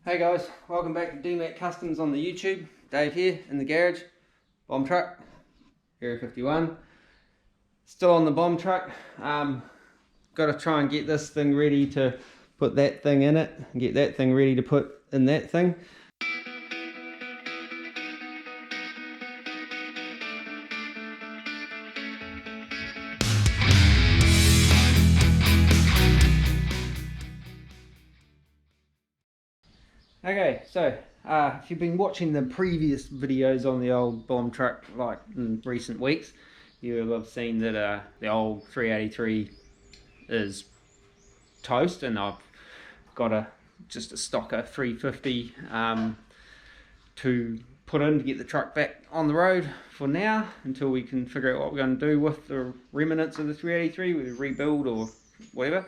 Hey guys, welcome back to DMAC Customs on the YouTube. Dave here in the garage. Bomb truck, Area 51. Still on the bomb truck. Got to try and get this thing ready to put that thing in it, and get that thing ready to put in that thing. Okay, so if you've been watching the previous videos on the old bomb truck, like in recent weeks, you will have seen that the old 383 is toast, and I've got just a stocker 350 to put in to get the truck back on the road for now, until we can figure out what we're going to do with the remnants of the 383, we rebuild or whatever.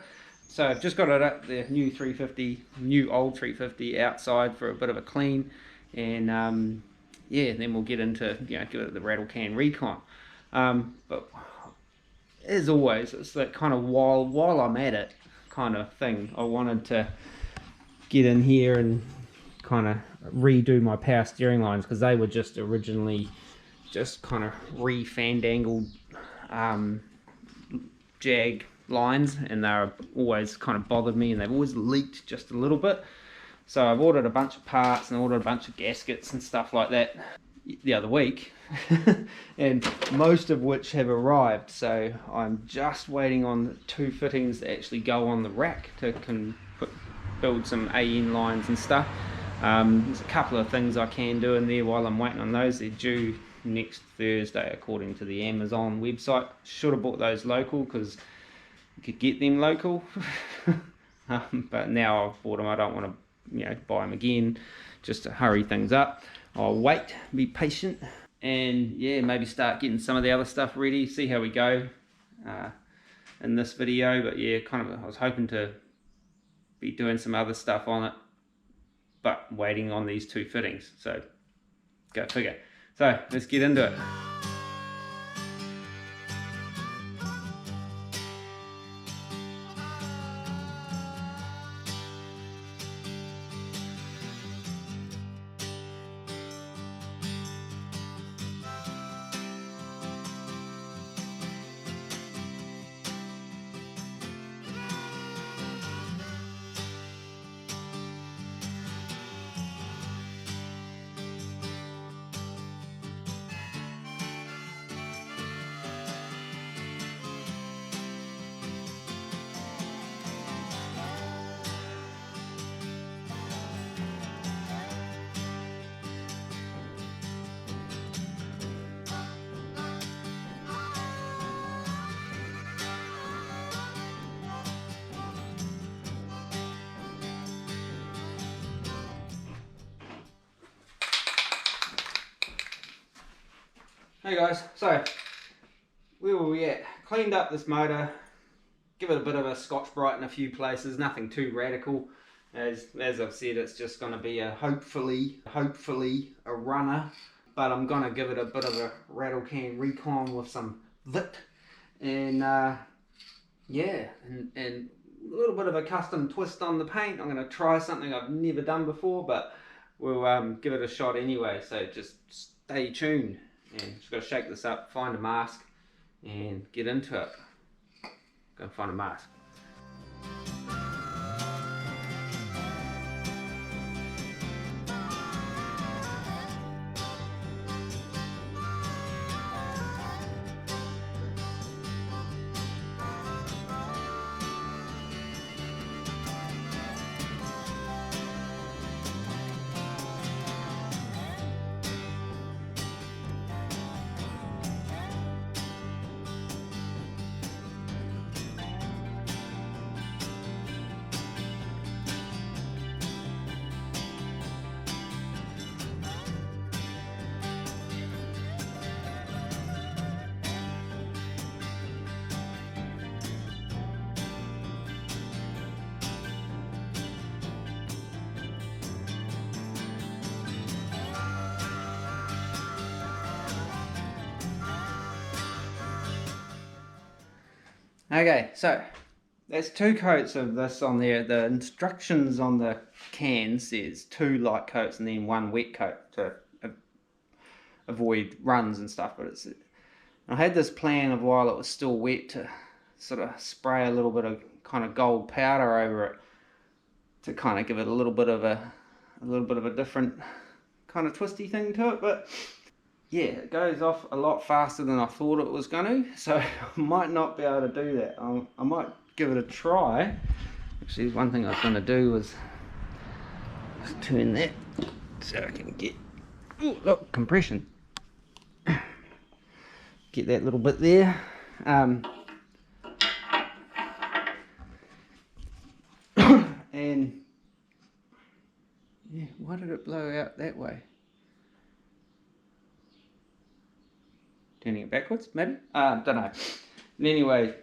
So I've just got it up, the new 350, new old 350 outside for a bit of a clean, and yeah, then we'll get into, give it the Rattlecan Recon. But as always, it's that kind of while I'm at it kind of thing. I wanted to get in here and kind of redo my power steering lines, because they were just originally just kind of re-fandangled Jag lines, and they're always kind of bothered me, and they've always leaked just a little bit. So I've ordered a bunch of parts and ordered a bunch of gaskets and stuff like that the other week, and most of which have arrived. So I'm just waiting on the two fittings that actually go on the rack to build some AN lines and stuff. There's a couple of things I can do in there while I'm waiting on those. They're due next Thursday according to the Amazon website. Should have bought those local because you could get them local. But now I've bought them, I don't want to buy them again just to hurry things up. I'll wait, be patient, and yeah, maybe start getting some of the other stuff ready, see how we go in this video. But yeah, I was hoping to be doing some other stuff on it, but waiting on these two fittings, so go figure. So let's get into it. Hey guys, so where were we at? Cleaned up this motor, give it a bit of a Scotch-Brite in a few places, nothing too radical. As I've said, it's just going to be a hopefully a runner, but I'm going to give it a bit of a Rattlecan Recon with some Vit, and yeah, and a little bit of a custom twist on the paint. I'm going to try something I've never done before, but we'll give it a shot anyway, so just stay tuned. And just got to shake this up, find a mask, and get into it. Go find a mask. Okay, so There's 2 coats of this on there. The instructions on the can says 2 light coats and then 1 wet coat to avoid runs and stuff. But I had this plan of, while it was still wet, to sort of spray a little bit of kind of gold powder over it to kind of give it a little bit of a different kind of twisty thing to it. But yeah, it goes off a lot faster than I thought it was going to, so I might not be able to do that. I might give it a try. Actually, one thing I was going to do was just turn that so I can get, ooh, look, compression. Get that little bit there. And yeah, why did it blow out that way? Turning it backwards, maybe? Don't know. But anyway,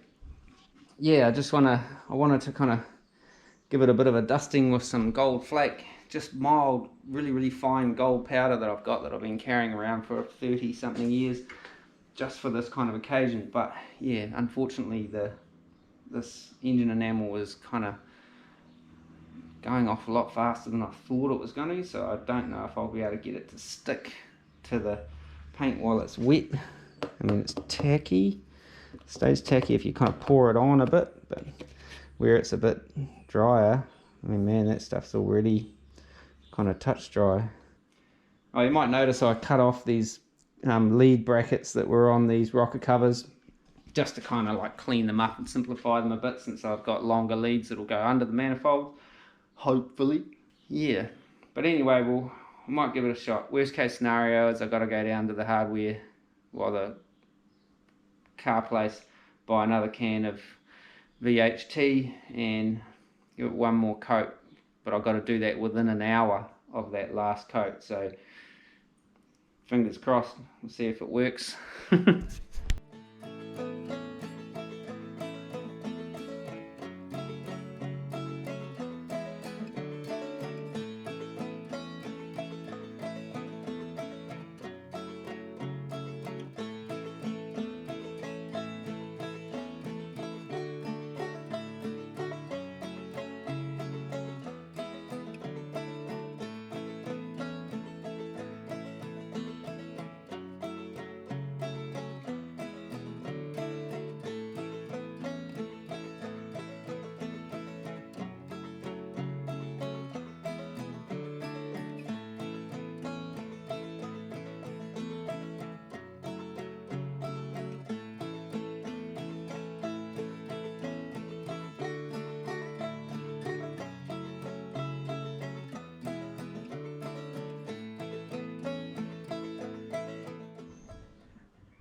yeah, I wanted to kind of give it a bit of a dusting with some gold flake, just mild, really fine gold powder that I've got, that I've been carrying around for 30 something years, just for this kind of occasion. But yeah, unfortunately this engine enamel was kind of going off a lot faster than I thought it was going to, so I don't know if I'll be able to get it to stick to the paint while it's wet. I mean, it's tacky, it stays tacky if you kind of pour it on a bit, but where it's a bit drier, I mean, man, that stuff's already kind of touch dry. Oh, you might notice I cut off these lead brackets that were on these rocker covers, just to kind of like clean them up and simplify them a bit, since I've got longer leads that'll go under the manifold, hopefully. Yeah, but anyway, I might give it a shot. Worst case scenario is I've got to go down to the hardware, or the car place, buy another can of VHT and give it 1 more coat, but I've got to do that within an hour of that last coat, so fingers crossed, we'll see if it works.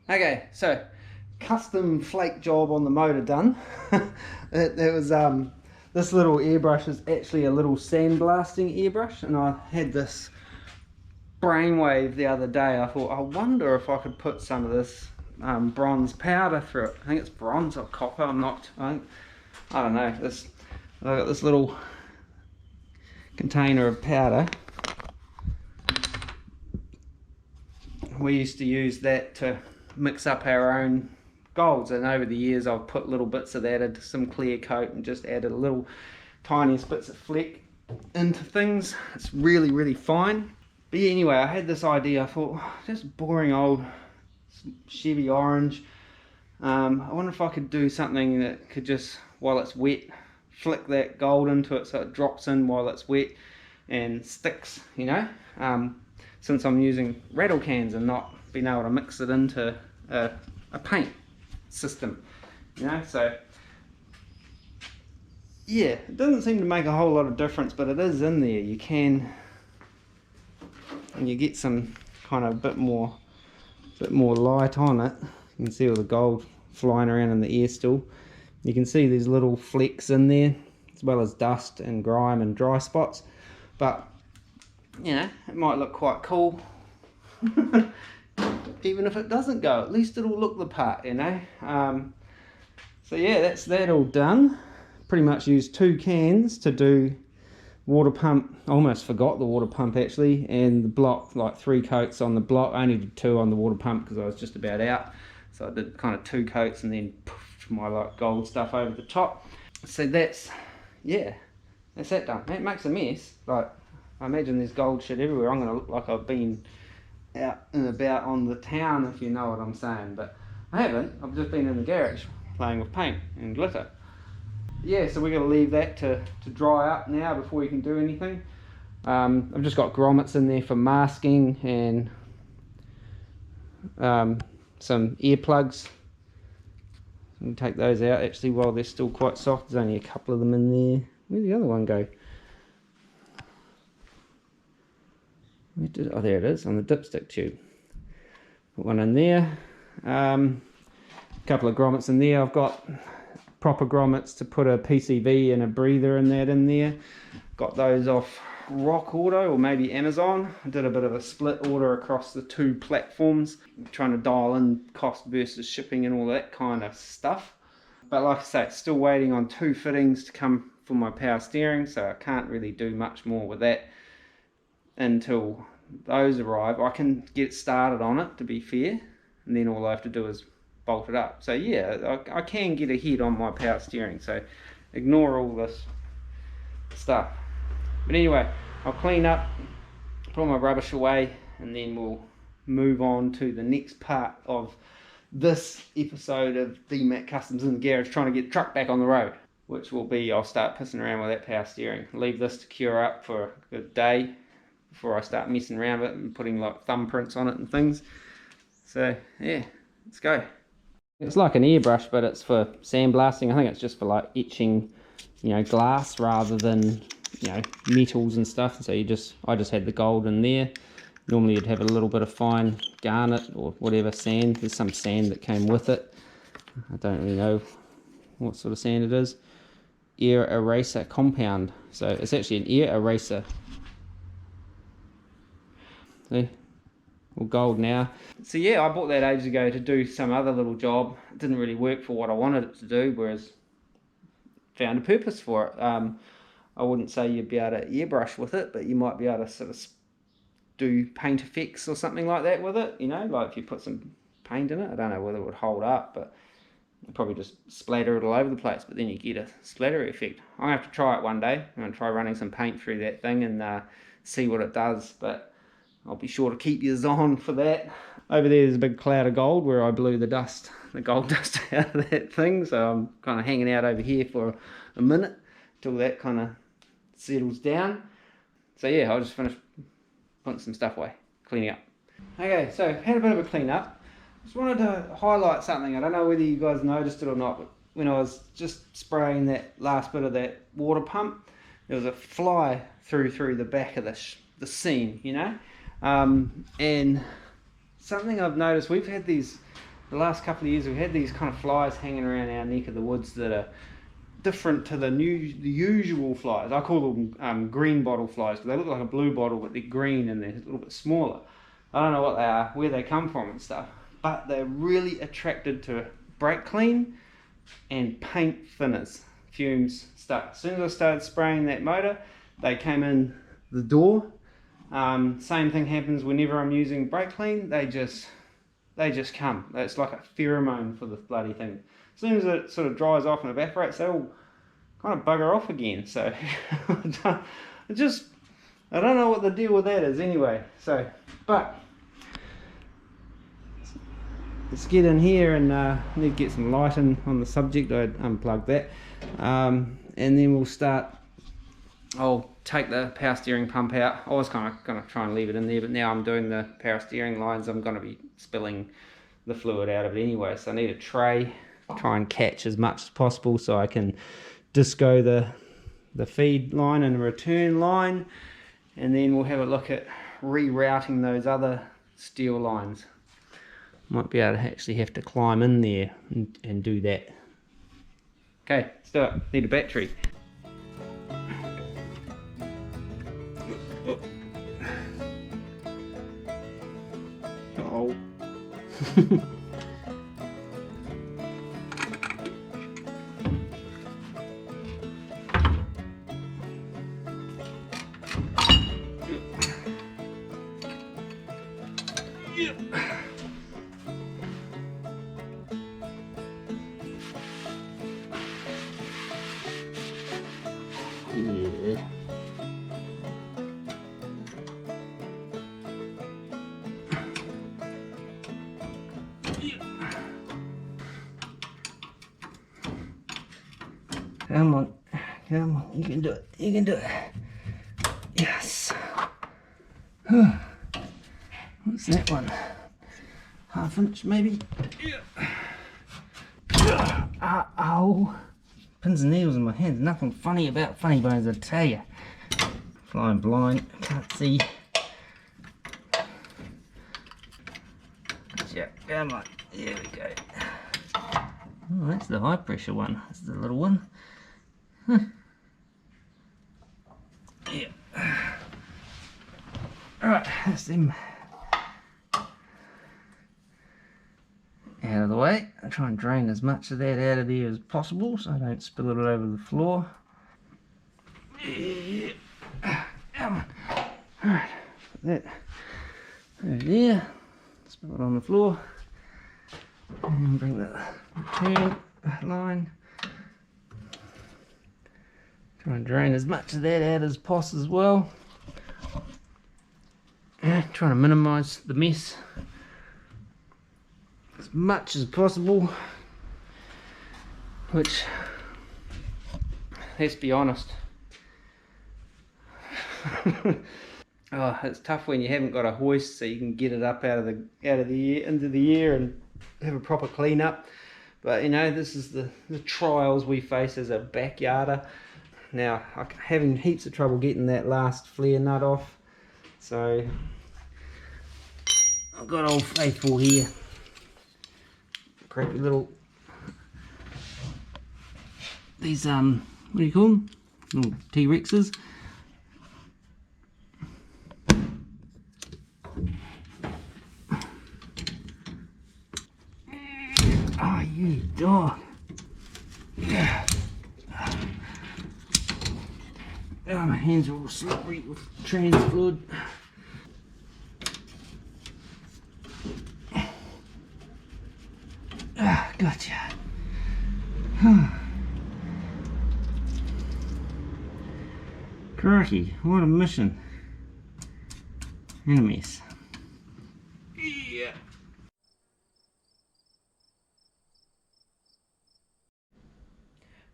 Okay, so custom flake job on the motor done. It was this little airbrush is actually a little sandblasting airbrush, and I had this brainwave the other day. I thought, I wonder if I could put some of this bronze powder through it. I think it's bronze or copper. I don't know. I've got this little container of powder. We used to use that to mix up our own golds, and over the years I've put little bits of that into some clear coat and just added a little tiniest bits of fleck into things. It's really fine. But yeah, anyway, I had this idea. I thought, just boring old Chevy orange, I wonder if I could do something that could just, while it's wet, flick that gold into it so it drops in while it's wet and sticks, you know, since I'm using Rattlecans and not being able to mix it into a paint system, you know. So yeah, it doesn't seem to make a whole lot of difference, but it is in there. You can, and you get some kind of bit more light on it. You can see all the gold flying around in the air still. You can see these little flecks in there, as well as dust and grime and dry spots, but you know, it might look quite cool. Even if it doesn't go, at least it'll look the part, you know. So yeah, that's that all done. Pretty much used 2 cans to do water pump. I almost forgot the water pump actually, and the block, like 3 coats on the block. I only did 2 on the water pump because I was just about out, so I did kind of 2 coats and then poof, my like gold stuff over the top. So that's, yeah, that's that done. That makes a mess. Like, I imagine there's gold shit everywhere. I'm gonna look like I've been out and about on the town, if you know what I'm saying, but I haven't. I've just been in the garage playing with paint and glitter. Yeah, so we're going to leave that to dry up now before we can do anything. I've just got grommets in there for masking and some earplugs. You can take those out actually while they're still quite soft. There's only a couple of them in there. Where'd the other one go? Oh, there it is, on the dipstick tube. Put one in there. A couple of grommets in there. I've got proper grommets to put a PCV and a breather and that in there. Got those off Rock Auto or maybe Amazon. I did a bit of a split order across the 2 platforms, trying to dial in cost versus shipping and all that kind of stuff. But like I say, still waiting on 2 fittings to come for my power steering, so I can't really do much more with that until those arrive. I can get started on it, to be fair, and then all I have to do is bolt it up. So yeah, I can get ahead on my power steering, so ignore all this stuff. But anyway, I'll clean up, put all my rubbish away, and then we'll move on to the next part of this episode of DMAC Customs in the Garage, trying to get the truck back on the road, which will be, I'll start pissing around with that power steering. Leave this to cure up for a good day before I start messing around with it and putting like thumbprints on it and things. So yeah, let's go. It's like an airbrush, but it's for sandblasting. I think it's just for like etching, you know, glass rather than, you know, metals and stuff. So I just had the gold in there. Normally you'd have a little bit of fine garnet or whatever sand. There's some sand that came with it. I don't really know what sort of sand it is. Air eraser compound. So it's actually an air eraser. See? All gold now. So yeah, I bought that ages ago to do some other little job. It didn't really work for what I wanted it to do, whereas found a purpose for it. I wouldn't say you'd be able to airbrush with it, but you might be able to sort of do paint effects or something like that with it, you know, like if you put some paint in it. I don't know whether it would hold up, but you'd probably just splatter it all over the place, but then you get a splatter effect. I'm going to have to try it one day. I'm going to try running some paint through that thing and see what it does, but I'll be sure to keep you on for that. Over there's a big cloud of gold where I blew the gold dust out of that thing, so I'm kind of hanging out over here for a minute till that kind of settles down. So yeah, I'll just finish putting some stuff away, cleaning up. Okay, so had a bit of a clean up. Just wanted to highlight something. I don't know whether you guys noticed it or not, but when I was just spraying that last bit of that water pump, there was a fly through the back of the seam, you know. And something I've noticed, we've had these, the last couple of years, we've had these kind of flies hanging around our neck of the woods that are different to the usual flies. I call them green bottle flies because they look like a blue bottle, but they're green and they're a little bit smaller. I don't know what they are, where they come from and stuff, but they're really attracted to brake clean and paint thinners, fumes, stuff. As soon as I started spraying that motor, they came in the door. Same thing happens whenever I'm using brake clean. They just come. It's like a pheromone for the bloody thing. As soon as it sort of dries off and evaporates, they all kind of bugger off again. So I don't know what the deal with that is anyway. So, but let's get in here and need to get some light in on the subject. I'd unplug that, and then we'll start. I'll take the power steering pump out. I was kind of going to try and leave it in there, but now I'm doing the power steering lines. I'm going to be spilling the fluid out of it anyway, so I need a tray, try and catch as much as possible so I can disco the feed line and the return line, and then we'll have a look at rerouting those other steel lines. Might be able to actually have to climb in there and do that. Okay, let's do it. Need a battery. Oh. Come on, come on, you can do it, you can do it. Yes. What's that one? 1/2 inch maybe? Oh, pins and needles in my hands. Nothing funny about funny bones, I tell you. Flying blind, can't see. Yeah, come on, there we go. Oh, that's the high pressure one. That's the little one. Yeah. Alright, that's them out of the way. I try and drain as much of that out of there as possible so I don't spill it all over the floor. Yeah. Come on. Alright, put that over there. Spill it on the floor. And bring the return line. Try and drain as much of that out as possible as well. Yeah, trying to minimise the mess as much as possible, which, let's be honest, oh, it's tough when you haven't got a hoist so you can get it up out of the air into the air and have a proper clean up. But you know, this is the trials we face as a backyarder. Now I'm having heaps of trouble getting that last flare nut off, so I've got Old Faithful here, crappy little, these what do you call them, little T-Rexes. Oh, you dog. Oh, my hands are all slippery with trans fluid. Ah, gotcha. Crikey, what a mission. And a mess. Yeah.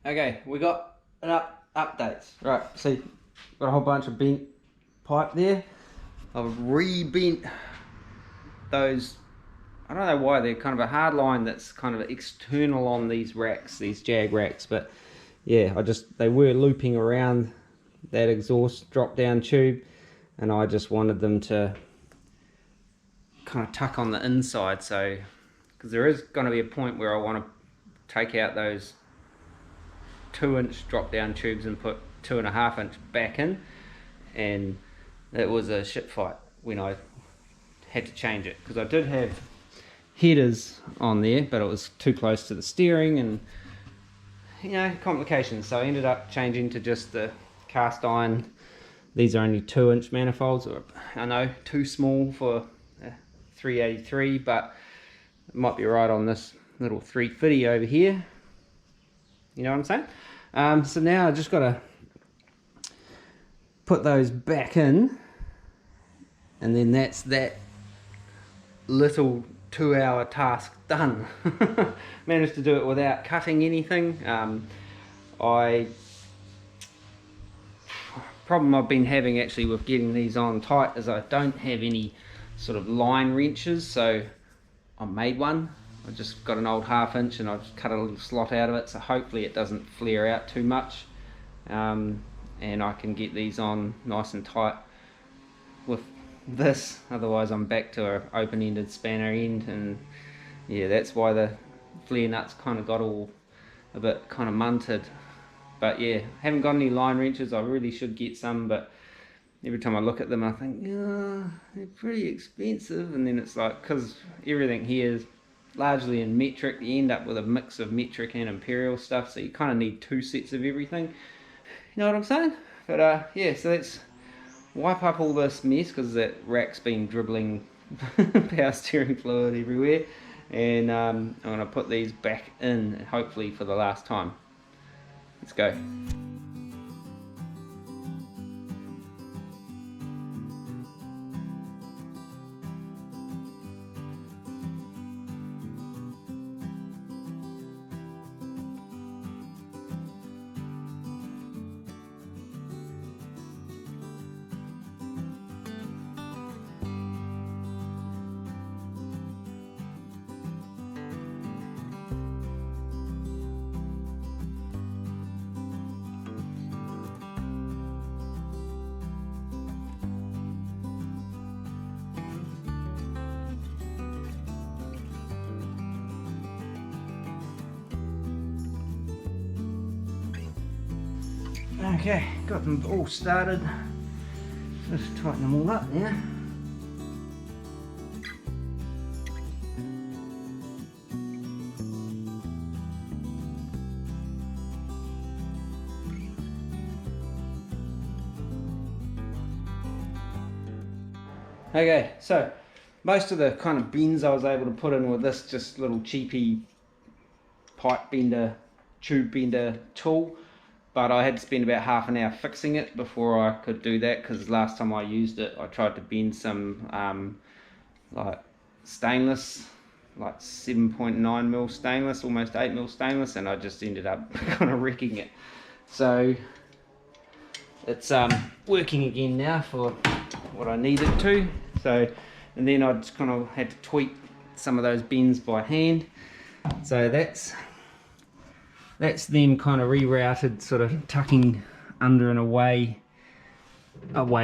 Okay, we got an updates. Right, see, got a whole bunch of bent pipe there. I've re-bent those. I don't know why, they're kind of a hard line that's kind of external on these racks, these Jag racks, but yeah, they were looping around that exhaust drop down tube, and I just wanted them to kind of tuck on the inside, so, because there is going to be a point where I want to take out those 2-inch drop down tubes and put 2.5 inch back in, and it was a shit fight when I had to change it, because I did have headers on there, but it was too close to the steering and, you know, complications. So I ended up changing to just the cast iron. These are only 2-inch manifolds, or I know too small for a 383, but it might be right on this little 350 over here. You know what I'm saying? So now I just got to put those back in, and then that's that little 2-hour task done. Managed to do it without cutting anything. Problem I've been having actually with getting these on tight is I don't have any sort of line wrenches, so I made one. I just got an old 1/2 inch and I've cut a little slot out of it, so hopefully it doesn't flare out too much, and I can get these on nice and tight with this. Otherwise I'm back to an open-ended spanner end, and yeah, that's why the flare nuts kind of got all a bit kind of munted. But yeah, haven't got any line wrenches. I really should get some, but every time I look at them I think, oh, they're pretty expensive. And then it's like, because everything here is largely in metric, you end up with a mix of metric and imperial stuff, so you kind of need 2 sets of everything. You know what I'm saying? But yeah, so let's wipe up all this mess, because that rack's been dribbling power steering fluid everywhere, and I'm going to put these back in, hopefully for the last time. Let's go. Okay, got them all started. Just tighten them all up now. Okay, so most of the kind of bends I was able to put in with this just little cheapy pipe bender, tube bender tool, but I had to spend about half an hour fixing it before I could do that, because last time I used it I tried to bend some like stainless, like 7.9mm stainless, almost 8mm stainless, and I just ended up kind of wrecking it. So it's working again now for what I need it to. So, and then I just kind of had to tweak some of those bends by hand. So that's them kind of rerouted, sort of tucking under and away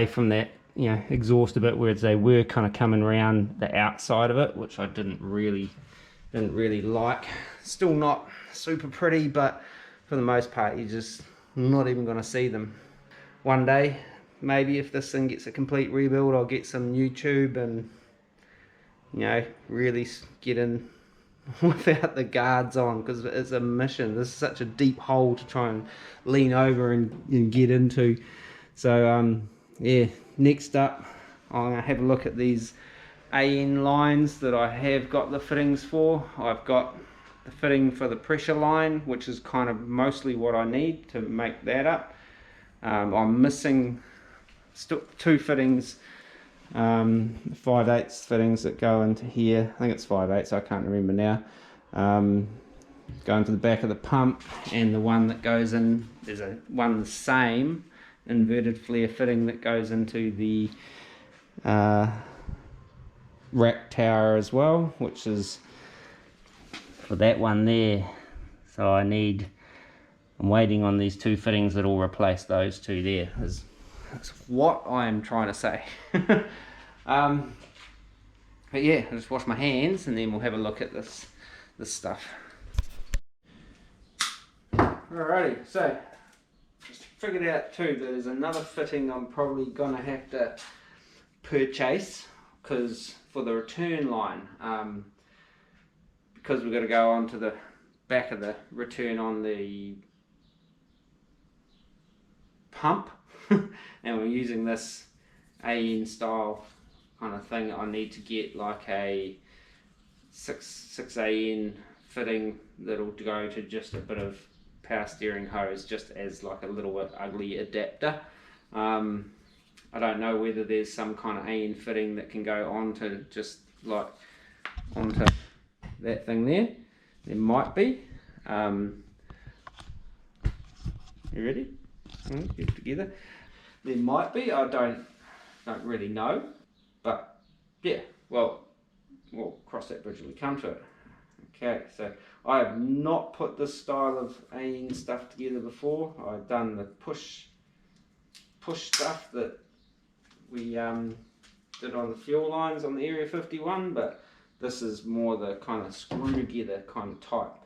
from that, you know, exhaust a bit, whereas they were kind of coming around the outside of it, which I didn't really like. Still not super pretty, but for the most part you're just not even going to see them. One day, maybe if this thing gets a complete rebuild, I'll get some YouTube and, you know, really get in without the guards on, because it's a mission. This is such a deep hole to try and lean over and get into. So yeah, next up I'm going to have a look at these AN lines that I have got the fittings for. I've got the fitting for the pressure line, which is kind of mostly what I need to make that up. I'm missing two fittings, 5/8 fittings that go into here. I think it's 5/8, I can't remember now. Going to the back of the pump, and the one that goes in, there's one the same inverted flare fitting that goes into the rack tower as well, which is for that one there. So I'm waiting on these two fittings that will replace those two there. That's what I am trying to say. But yeah, I'll just wash my hands and then we'll have a look at this stuff. Alrighty, so just figured out too that there's another fitting I'm probably gonna have to purchase, because for the return line, because we've got to go onto the back of the return on the pump and we're using this AN style kind of thing. I need to get like a 6 AN fitting that'll go to just a bit of power steering hose, just as like a little ugly adapter. I don't know whether there's some kind of AN fitting that can go onto just like onto that thing there. There might be. You ready? Get it together. There might be. I don't really know. But yeah, well, we'll cross that bridge when we come to it. Okay, so I have not put this style of AN stuff together before. I've done the push stuff that we did on the fuel lines on the Area 51, but this is more the kind of screw together kind of type,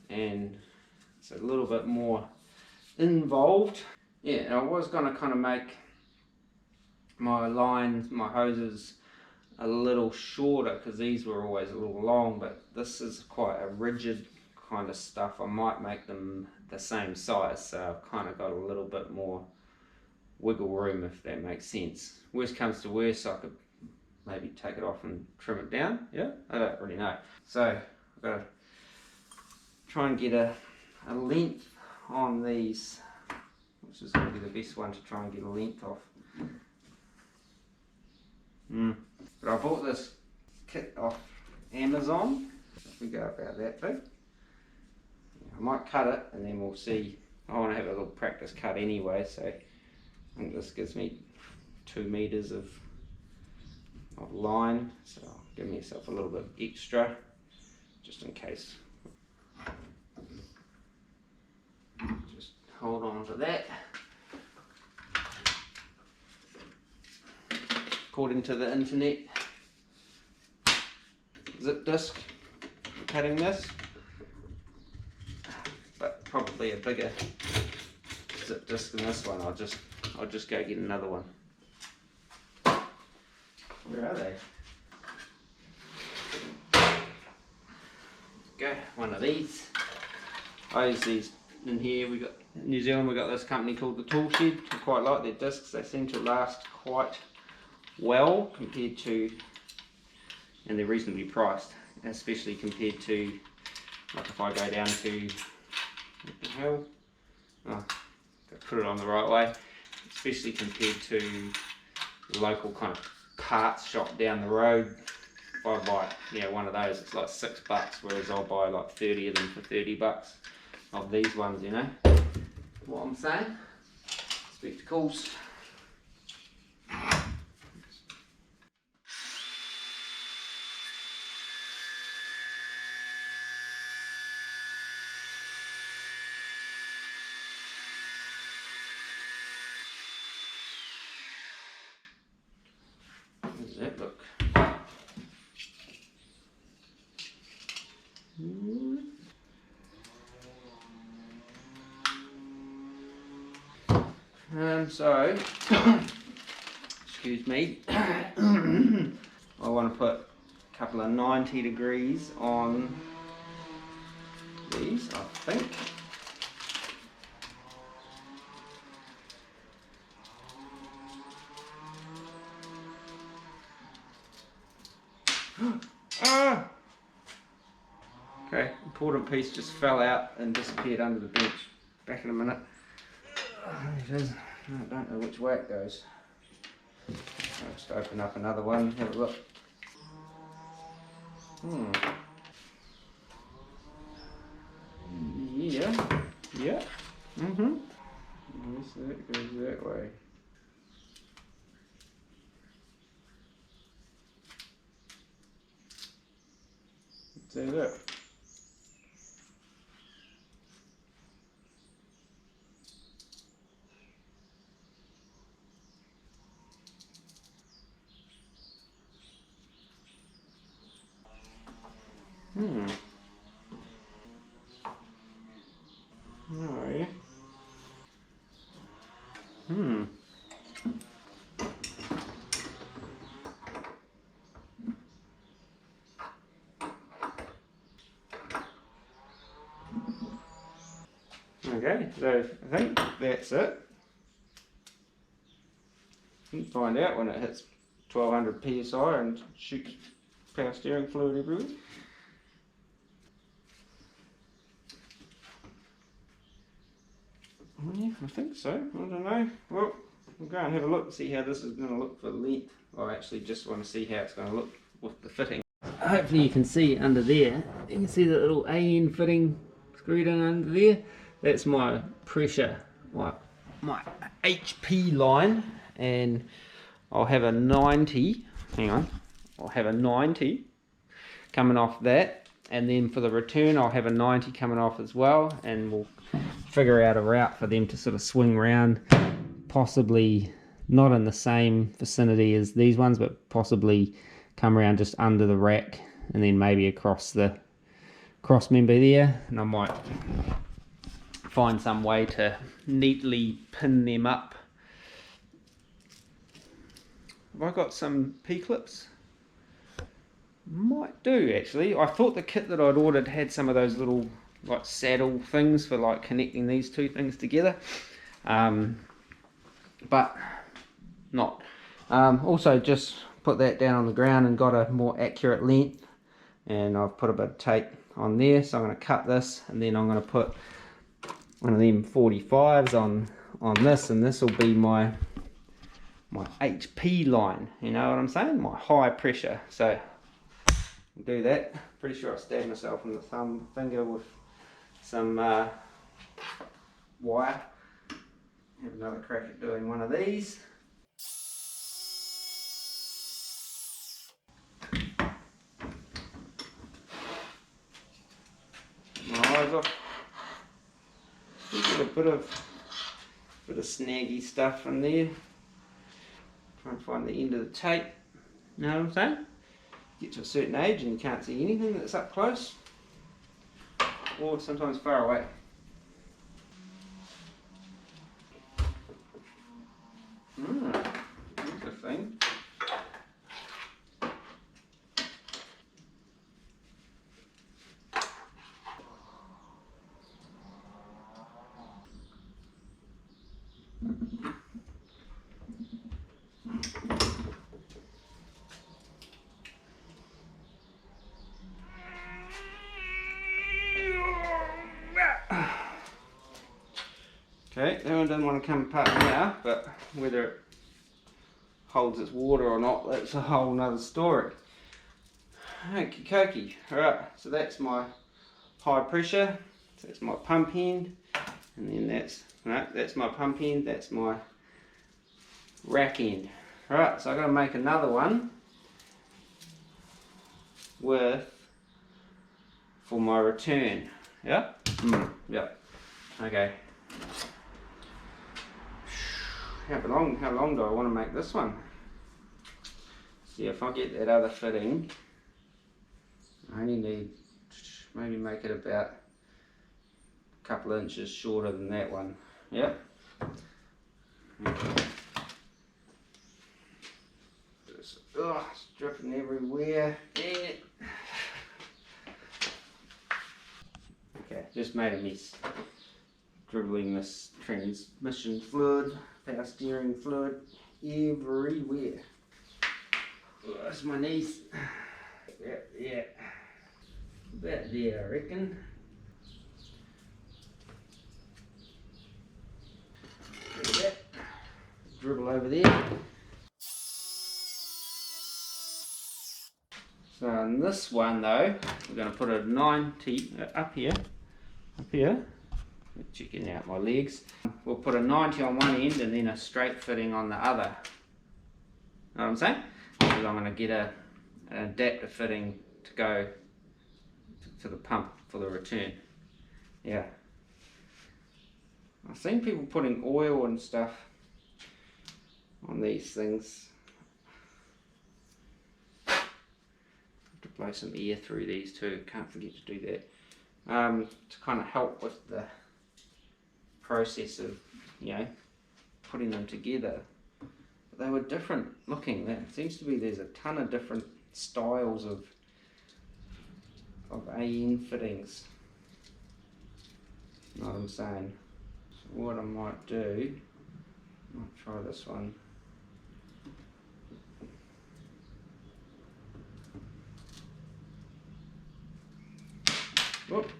and it's a little bit more involved. Yeah, and I was going to kind of make my lines, my hoses, a little shorter, because these were always a little long, but this is quite a rigid kind of stuff. I might make them the same size, so I've kind of got a little bit more wiggle room, if that makes sense. Worst comes to worst, I could maybe take it off and trim it down. Yeah, I don't really know. So I've got to try and get a length on these, which is going to be the best one to try and get a length off. But I bought this kit off Amazon. If we go about that big, I might cut it and then we'll see. I want to have a little practice cut anyway, so I think this gives me 2 meters of line, so I'll give myself a little bit extra just in case. Just hold on to that. According to the internet, zip disc cutting this, but probably a bigger zip disc in this one, I'll just go get another one. Where are they? Go, one of these. I use these in here. We got in New Zealand, we got this company called the Tool Shed. I quite like their discs. They seem to last quite well compared to, and they're reasonably priced, especially compared to, like if I go down to, what the hell? Oh, put it on the right way. Especially compared to the local kind of parts shop down the road. If I buy, one of those, it's like $6, whereas I'll buy like 30 of them for $30 of these ones, you know what I'm saying? Spectacles. How does that look? So, excuse me, I want to put a couple of 90 degrees on these, I think. Ah! Okay, important piece just fell out and disappeared under the bench. Back in a minute. There it is. I don't know which way it goes. I'll just open up another one, have a look. Yeah. Yes, that goes that way. That's it. Oh, yeah. Okay, so I think that's it. You can find out when it hits 1200 psi and shoots power steering fluid everywhere. Yeah, I think so. I don't know. Well, we'll go and have a look and see how this is going to look for length. I actually just want to see how it's going to look with the fitting. Hopefully you can see under there, you can see the little AN fitting screwed in under there. That's my pressure, my HP line, and I'll have a 90, hang on, I'll have a 90 coming off that, and then for the return I'll have a 90 coming off as well, and we'll figure out a route for them to sort of swing round, possibly not in the same vicinity as these ones, but possibly come around just under the rack and then maybe across the cross member there, and I might find some way to neatly pin them up. Have I got some P-clips? Might do actually. I thought the kit that I'd ordered had some of those little like saddle things for like connecting these two things together, but not. Also just put that down on the ground and got a more accurate length, and I've put a bit of tape on there, so I'm going to cut this and then I'm going to put one of them 45s on this, and this will be my HP line, you know what I'm saying, my high pressure. So I'll do that. Pretty sure I stabbed myself in the finger with some wire. Have another crack at doing one of these. My eyes off. Get a bit of snaggy stuff from there. Try and find the end of the tape. You know what I'm saying? Get to a certain age and you can't see anything that's up close, or sometimes far away. Okay, that one doesn't want to come apart now, but whether it holds its water or not, that's a whole nother story. Okie dokie. Alright, so that's my high pressure, so that's my pump end, and then that's my pump end, that's my rack end. Alright, so I've got to make another one for my return. Yeah? Yeah. Okay. How long do I want to make this one? See, if I get that other fitting, I only need, maybe make it about a couple of inches shorter than that one. Yep. Okay. It's dripping everywhere. Yeah. Okay, just made a mess. Dribbling this transmission fluid, power steering fluid everywhere. Oh, that's my knees. Yeah. About there, I reckon. Dribble over there. So on this one though, we're going to put a 90 up here. Checking out my legs. We'll put a 90 on one end and then a straight fitting on the other. Know what I'm saying? Because I'm going to get an adapter fitting to go to the pump for the return. Yeah. I've seen people putting oil and stuff on these things. To blow some air through these too, can't forget to do that, to kind of help with the process of, you know, putting them together. But they were different looking. There seems to be, there's a ton of different styles of AN fittings. Know what I'm saying? So what I might do, I might try this one. Whoop.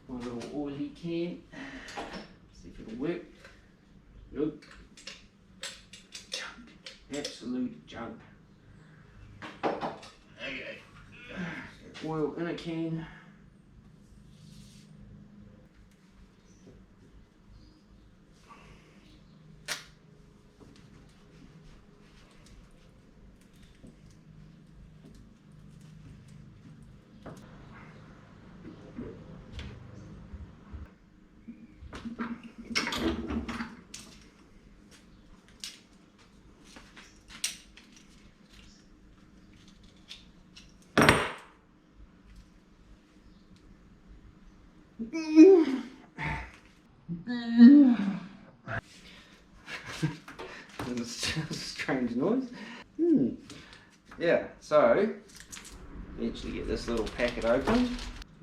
My little oily can. See if it'll work. Nope. Junk. Absolute junk. Okay. Oil in a can. It's a strange noise. Yeah, so eventually get this little packet open.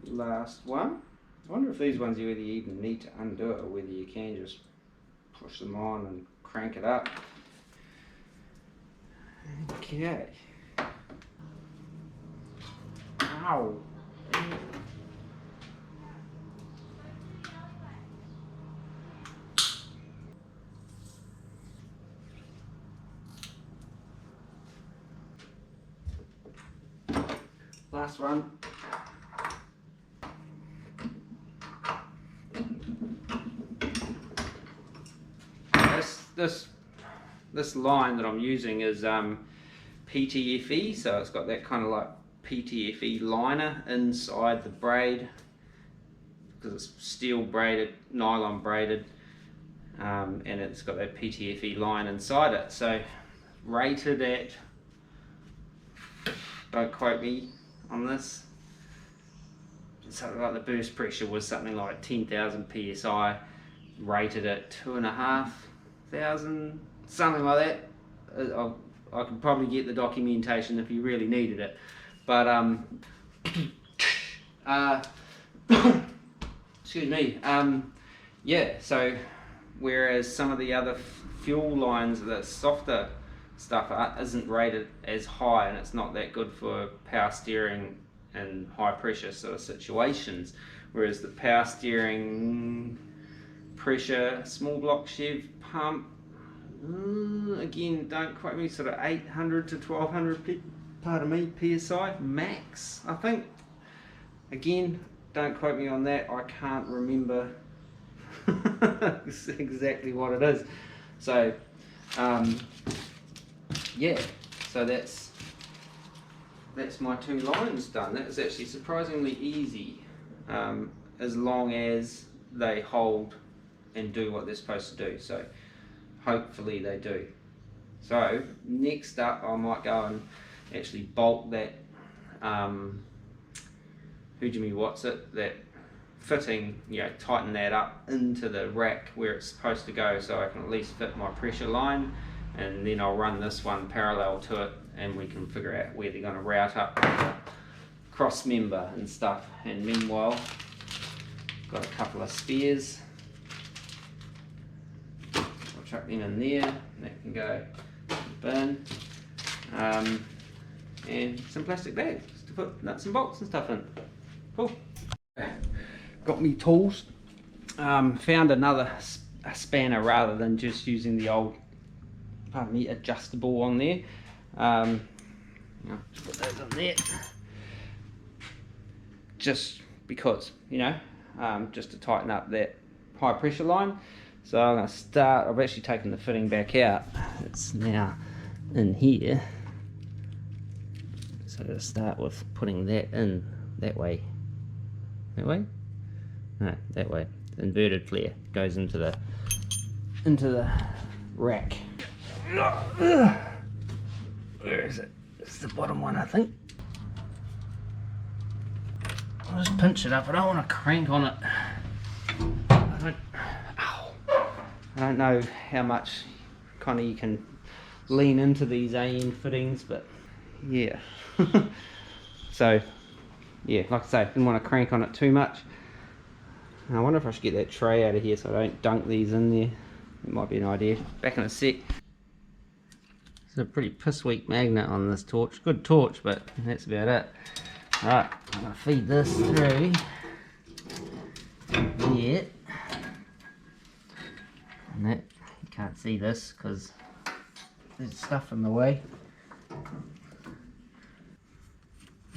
Last one. I wonder if these ones, whether you even need to undo it or whether you can just push them on and crank it up. Okay. Ow. Last one. This line that I'm using is PTFE, so it's got that kind of like PTFE liner inside the braid because it's steel braided, nylon braided, and it's got that PTFE line inside it. So rated at, don't quote me on this, something like the burst pressure was something like 10,000 psi, rated at 2,500, something like that. I could probably get the documentation if you really needed it, but excuse me, yeah, so whereas some of the other fuel lines, the softer stuff isn't rated as high, and it's not that good for power steering and high pressure sort of situations, whereas the power steering pressure small block Chev pump, again, don't quote me, sort of 800 to 1200 pardon me, PSI max, I think. Again, don't quote me on that, I can't remember exactly what it is. So yeah, so that's my 2 lines done. That was actually surprisingly easy, as long as they hold and do what they're supposed to do. So hopefully they do. So next up, I might go and actually bolt that that fitting, you know, tighten that up into the rack where it's supposed to go, so I can at least fit my pressure line, and then I'll run this one parallel to it, and we can figure out where they're going to route up the cross member and stuff. And meanwhile, got a couple of spares. I'll chuck them in there, and that can go in the bin. And some plastic bags to put nuts and bolts and stuff in. Cool. Got me tools. Found another spanner rather than just using the old, pardon me, adjustable on there. I'll just put those on there. Just because, you know, just to tighten up that high pressure line. So I'm going to start, I've actually taken the fitting back out. It's now in here. So to start with putting that in that way. That way? No, that way. The inverted flare goes into the rack. Where is it? It's the bottom one, I think. I'll just pinch it up. I don't want to crank on it. I don't know how much kind of you can lean into these AN fittings, but yeah. So yeah, like I say, didn't want to crank on it too much. I wonder if I should get that tray out of here so I don't dunk these in there. It might be an idea. Back in a sec. It's a pretty piss weak magnet on this torch. Good torch, but that's about it. Alright, I'm going to feed this through here. And that, you can't see this because there's stuff in the way.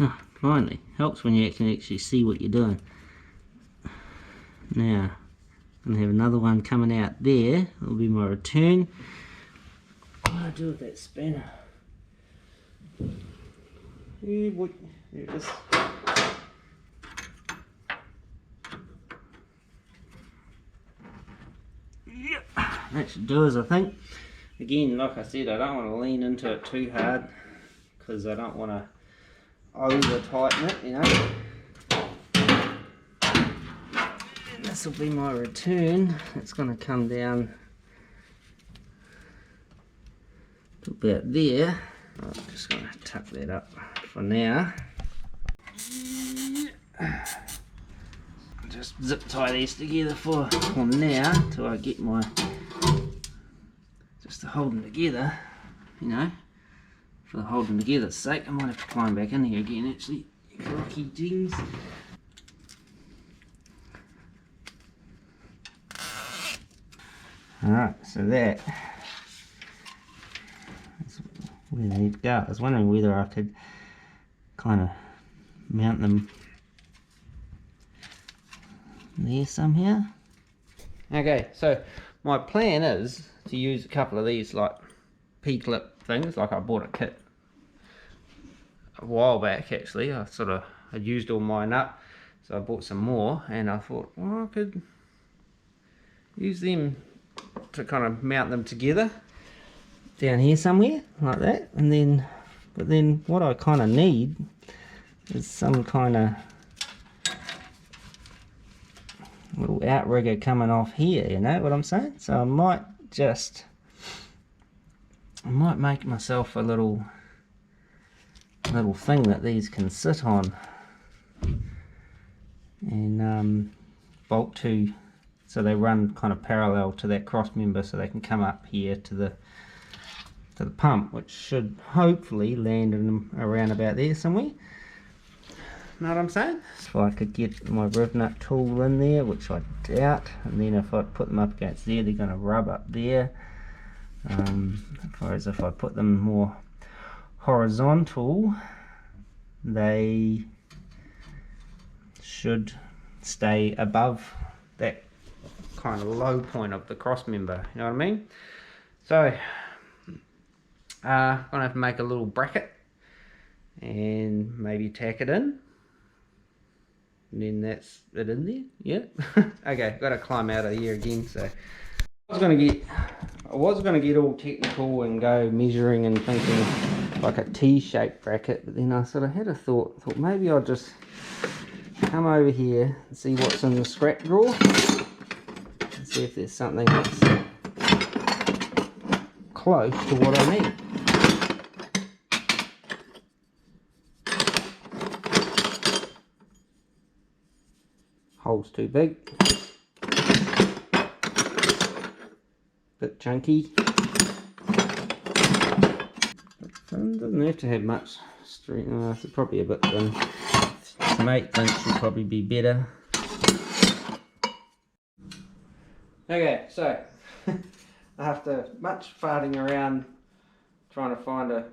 Oh, finally, helps when you can actually see what you're doing. Now, I'm going to have another one coming out there. That'll be my return. What do I do with that spanner? Yeah, boy. There it is. Yep, that should do us, I think. Again, like I said, I don't want to lean into it too hard because I don't want to over tighten it, you know. And this will be my return. It's going to come down to about there. I'm just going to tuck that up for now. Just zip tie these together for now till I get my, just to hold them together, you know, for the holding together's sake. I might have to climb back in here again actually. Rocky jeans. Alright, so that's where they need to go. I was wondering whether I could kind of mount them there somehow. Okay, so my plan is to use a couple of these like P-clip things. Like I bought a kit a while back actually. I'd used all mine up, so I bought some more, and I thought, well, I could use them to kind of mount them together down here somewhere like that. And then, but then what I kind of need is some kind of little outrigger coming off here, you know what I'm saying? So I might make myself a little thing that these can sit on and bolt to, so they run kind of parallel to that cross member, so they can come up here to the pump, which should hopefully land in them around about there somewhere. know what I'm saying? If I could get my rev nut tool in there, which I doubt, and then if I put them up against there, they're going to rub up there. Whereas if I put them more horizontal, they should stay above that kind of low point of the cross member, you know what I mean? So I'm gonna have to make a little bracket and maybe tack it in, and then that's it in there. Yeah. Okay, gotta climb out of here again. So I was gonna get all technical and go measuring and thinking like a T-shaped bracket, but then I sort of had a thought maybe I'll just come over here and see what's in the scrap drawer and see if there's something that's close to what I need. Hole's too big, bit chunky. Doesn't have to have much string. It's probably a bit thin. Some 8" would probably be better. Okay, so after much farting around trying to find a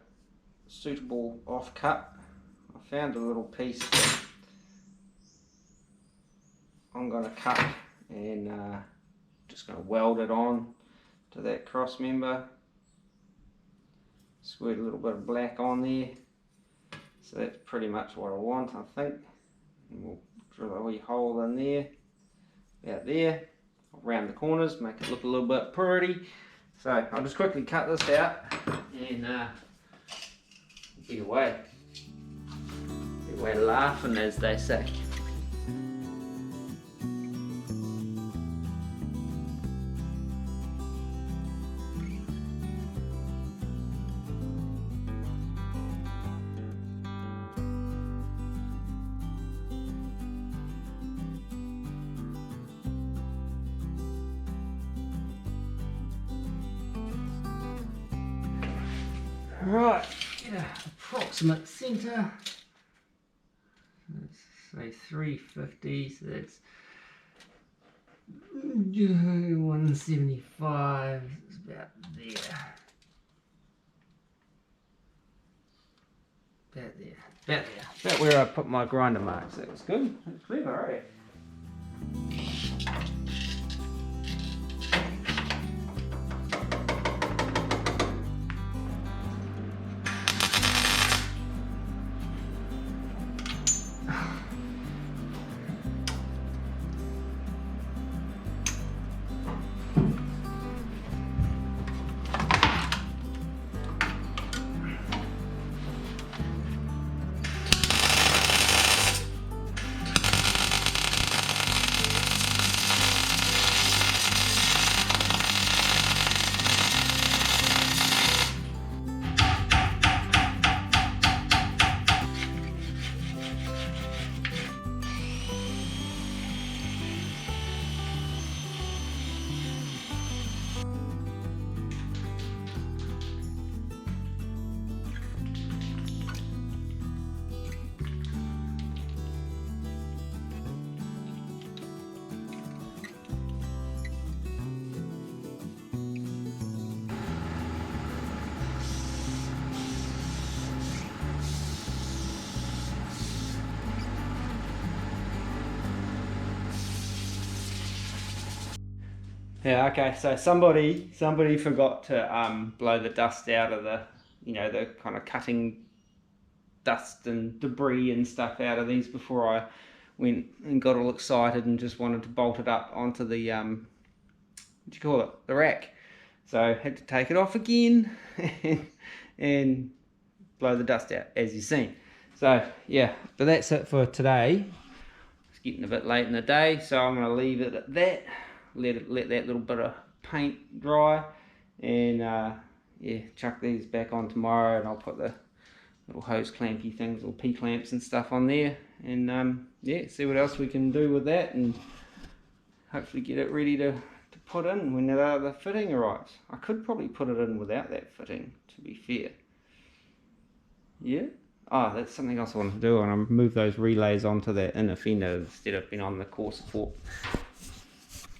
suitable off-cut, I found a little piece that I'm going to cut and just going to weld it on to that cross member. Squirt a little bit of black on there. So that's pretty much what I want, I think. And we'll drill a wee hole in there, about there, around the corners, make it look a little bit pretty. So I'll just quickly cut this out and be away. Be away laughing, as they say. Right, get an approximate centre. Let's say 350, so that's 175, it's about there. About where I put my grinder marks. That was good. That's clever, eh? Yeah, okay, so somebody forgot to blow the dust out of the, the kind of cutting dust and debris and stuff out of these before I went and got all excited and just wanted to bolt it up onto the, what do you call it, the rack. So I had to take it off again and blow the dust out, as you've seen. So yeah, but that's it for today. It's getting a bit late in the day, so I'm going to leave it at that. Let that little bit of paint dry, and yeah, chuck these back on tomorrow, and I'll put the little hose clampy things, little P-clamps and stuff on there, and yeah, see what else we can do with that, and hopefully get it ready to put in when the other fitting arrives. I could probably put it in without that fitting, to be fair. Yeah, Oh, that's something else I want to do. I want to move those relays onto that inner fender instead of being on the core support.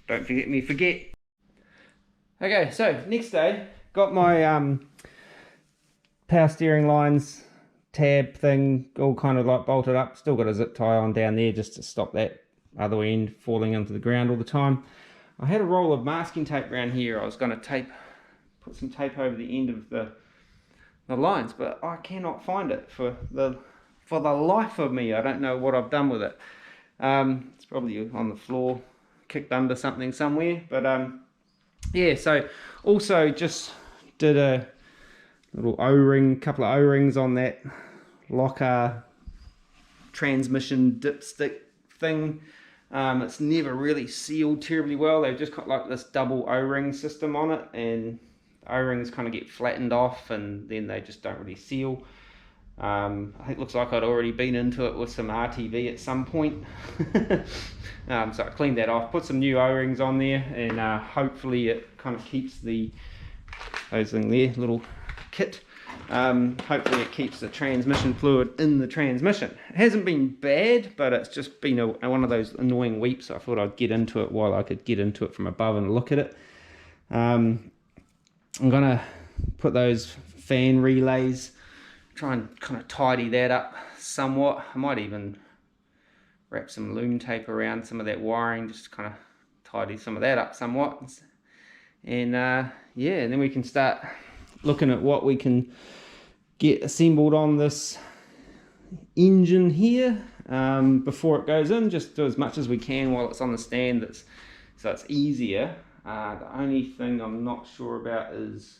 Don't forget me forget. Okay, so next day, got my power steering lines, tab thing, all kind of like bolted up. Still got a zip tie on down there just to stop that other end falling into the ground all the time. I had a roll of masking tape around here. I was going to put some tape over the end of the lines, but I cannot find it for the life of me. I don't know what I've done with it. It's probably on the floor, kicked under something somewhere. But yeah, so also just did a little O-ring, couple of O-rings on that locker transmission dipstick thing. It's never really sealed terribly well. They've just got like this double O-ring system on it, and O-rings kind of get flattened off and then they just don't really seal. I think it looks like I'd already been into it with some RTV at some point. So I cleaned that off, put some new O-rings on there, and hopefully it kind of keeps those things there, little kit. Hopefully it keeps the transmission fluid in the transmission. It hasn't been bad, but it's just been one of those annoying weeps. So I thought I'd get into it while I could get into it from above and look at it. I'm gonna put those fan relays, try and kind of tidy that up somewhat. I might even wrap some loom tape around some of that wiring, just to kind of tidy some of that up somewhat. And yeah, and then we can start looking at what we can get assembled on this engine here before it goes in. Just do as much as we can while it's on the stand, so it's easier. The only thing I'm not sure about is,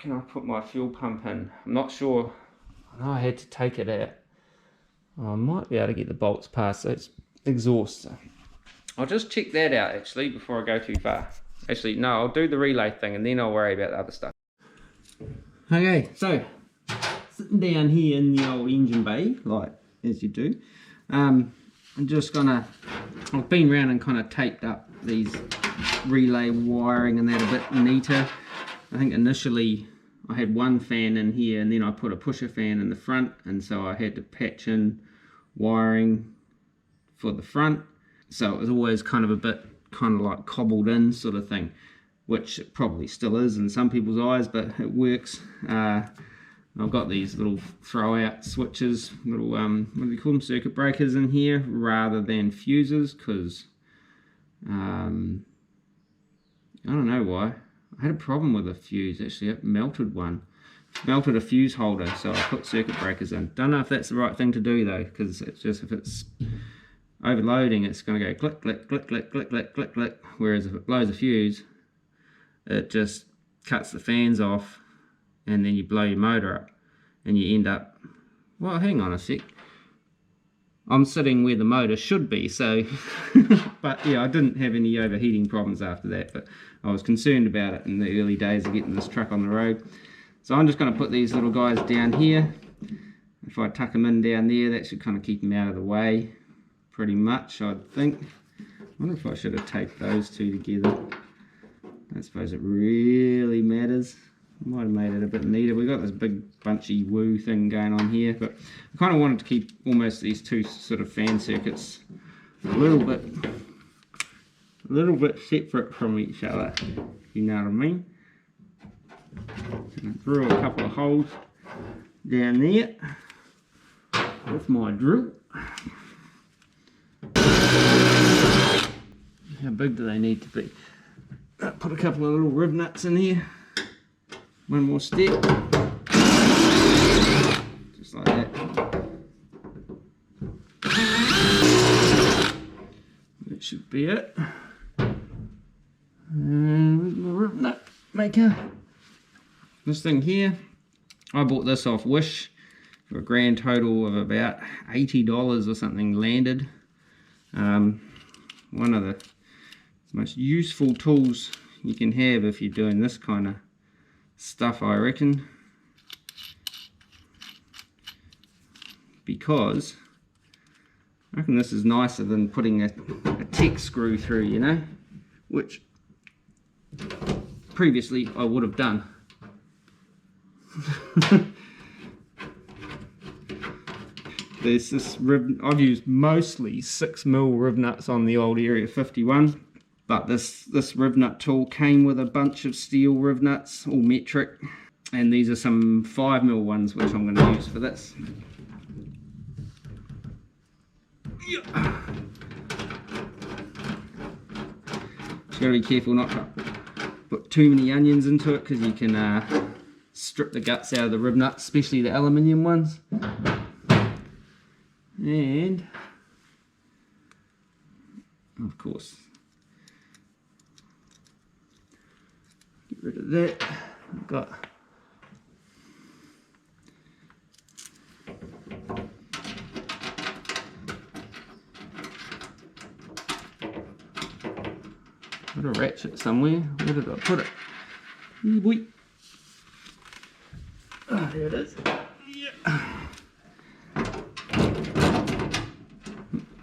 can I put my fuel pump in? I'm not sure. I know I had to take it out. I might be able to get the bolts past those exhausts. I'll just check that out actually before I go too far. Actually, no, I'll do the relay thing and then I'll worry about the other stuff. Okay, so sitting down here in the old engine bay, like as you do, I'm just gonna, I've been around and kind of taped up these relay wiring and that a bit neater. I think initially I had one fan in here and then I put a pusher fan in the front, and so I had to patch in wiring for the front. So it was always kind of a bit kind of like cobbled in sort of thing, which it probably still is in some people's eyes, but it works. I've got these little throw out switches, little what do we call them, circuit breakers in here rather than fuses, because I don't know why. I had a problem with a fuse actually. It melted one. Melted a fuse holder, so I put circuit breakers in. Don't know if that's the right thing to do though, because it's just, if it's overloading, it's going to go click, click, click, click, click, click, click, click. Whereas if it blows a fuse, it just cuts the fans off, and then you blow your motor up, and you end up, well, hang on a sec. I'm sitting where the motor should be, so, but yeah, I didn't have any overheating problems after that, but I was concerned about it in the early days of getting this truck on the road. So I'm just going to put these little guys down here. If I tuck them in down there, that should kind of keep them out of the way, pretty much, I'd think. I wonder if I should have taped those two together. I don't suppose it really matters. Might have made it a bit neater. We've got this big bunchy woo thing going on here, but I kind of wanted to keep almost these two sort of fan circuits a little bit separate from each other, if you know what I mean. And I drew a couple of holes down there with my drill. How big do they need to be? Put a couple of little rib nuts in here. One more step. Just like that. That should be it. And where's my rib nut maker? This thing here, I bought this off Wish for a grand total of about $80 or something landed. One of the most useful tools you can have if you're doing this kind of stuff, I reckon, because I reckon this is nicer than putting a tech screw through, you know, which previously I would have done. There's this rib, I've used mostly 6mm rib nuts on the old Area 51, but this rib nut tool came with a bunch of steel rib nuts, all metric, and these are some 5mm ones which I'm going to use for this. Just got to be careful not to put too many onions into it, because you can strip the guts out of the rib nuts, especially the aluminium ones. And of course, get rid of that. I've got a ratchet somewhere. Where did I put it? Oh boy. Oh, there it is. Yeah.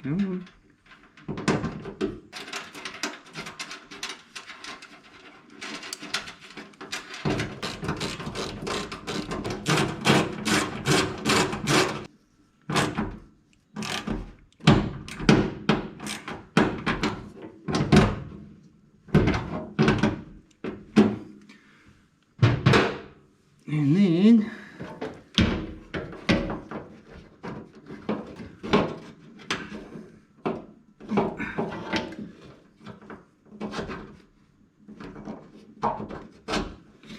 Come on. And then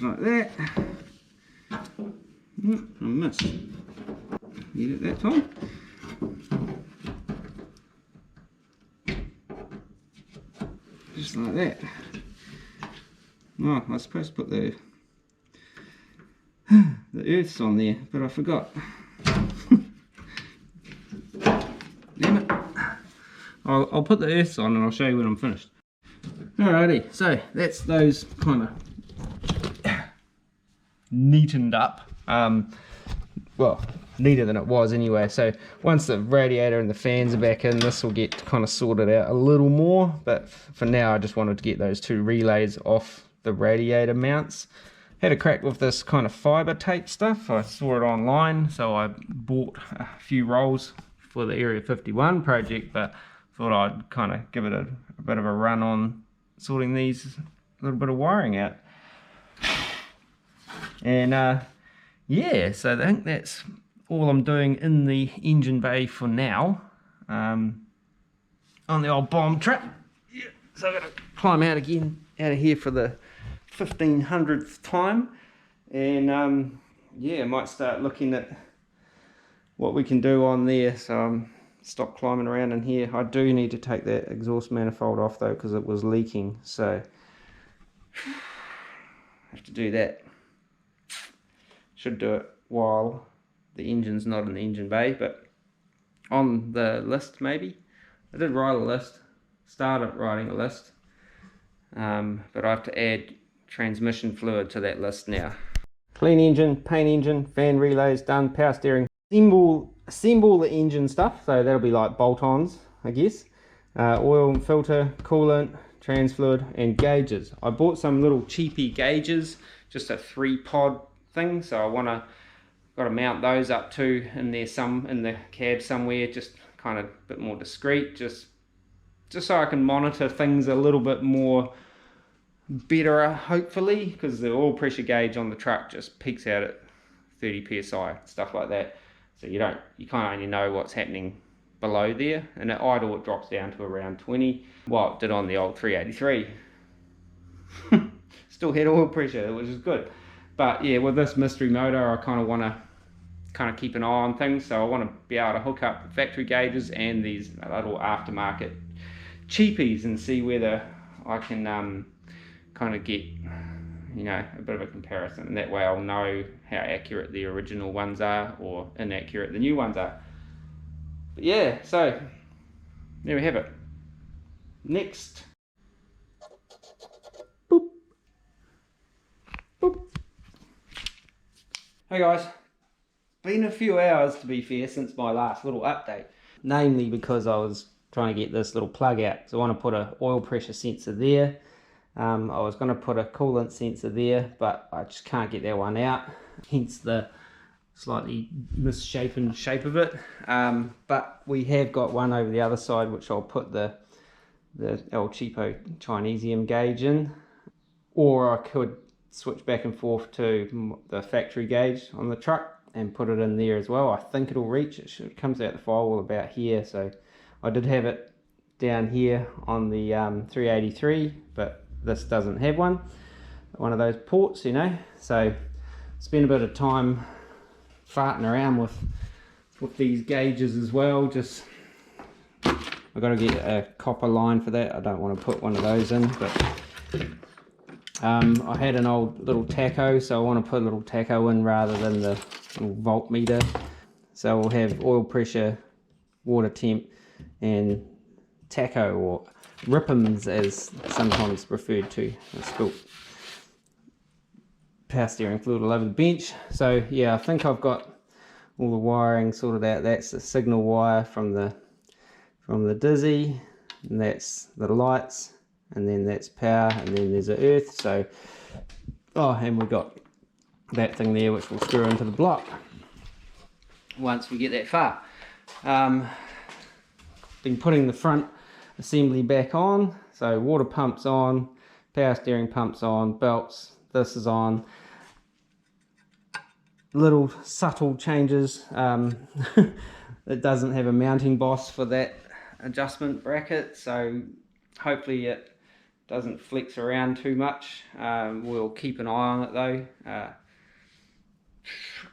like that. I missed. Need it that time. Just like that. Oh, I was supposed to put the earths on there, but I forgot. Damn it. I'll put the earths on and I'll show you when I'm finished. Alrighty, so that's those kind of neatened up. Well, neater than it was anyway. So once the radiator and the fans are back in, this will get kind of sorted out a little more. But for now, I just wanted to get those two relays off the radiator mounts. Had a crack with this kind of fiber tape stuff. I saw it online, so I bought a few rolls for the Area 51 project, but thought I'd kind of give it a bit of a run on sorting these little bit of wiring out. And yeah, so I think that's all I'm doing in the engine bay for now. On the old bomb trip. Yeah, so I've got to climb out again, out of here for the 1500th time, and yeah, might start looking at what we can do on there. So stop climbing around in here. I do need to take that exhaust manifold off though, because it was leaking, so I have to do that. Should do it while the engine's not in the engine bay, but on the list maybe. I did write a list, started writing a list, but I have to add transmission fluid to that list now. Clean engine, paint engine, fan relays done, power steering. Assemble the engine stuff, so that'll be like bolt-ons, I guess. Oil and filter, coolant, trans fluid, and gauges. I bought some little cheapy gauges, just a 3-pod thing, so I got to mount those up too in there, in the cab somewhere, just kind of a bit more discreet, just so I can monitor things a little bit more better, hopefully, because the oil pressure gauge on the truck just peaks out at 30 psi, stuff like that. So you kind of only know what's happening below there, and at idle it drops down to around 20. Well, it did on the old 383. Still had oil pressure, which is good. But yeah, with this mystery motor, I kind of want to keep an eye on things, so I want to be able to hook up the factory gauges and these little aftermarket cheapies and see whether I can kind of get, you know, a bit of a comparison, and that way I'll know how accurate the original ones are or inaccurate the new ones are. But yeah, so there we have it. Next. Boop. Boop. Hey guys, been a few hours to be fair since my last little update, namely because I was trying to get this little plug out. So I want to put an oil pressure sensor there. I was going to put a coolant sensor there, but I just can't get that one out, hence the slightly misshapen shape of it. But we have got one over the other side, which I'll put the El Cheapo Chinesium gauge in, or I could switch back and forth to the factory gauge on the truck and put it in there as well. I think it'll reach. It comes out the firewall about here, so I did have it down here on the 383, but this doesn't have one of those ports, you know. So spend a bit of time farting around with these gauges as well. Just I've got to get a copper line for that. I don't want to put one of those in, but I had an old little tacho, so I want to put a little tacho in rather than the little voltmeter. So we'll have oil pressure, water temp, and tacho, or rippums as sometimes referred to. I spilled power steering fluid all over the bench. So yeah, I think I've got all the wiring sorted out. That's the signal wire from the Dizzy, and that's the lights, and then that's power, and then there's the earth. So and we've got that thing there which will screw into the block once we get that far. Been putting the front assembly back on, so water pumps on, power steering pumps on, belts, this is on. Little subtle changes. It doesn't have a mounting boss for that adjustment bracket, so hopefully it doesn't flex around too much. We'll keep an eye on it though.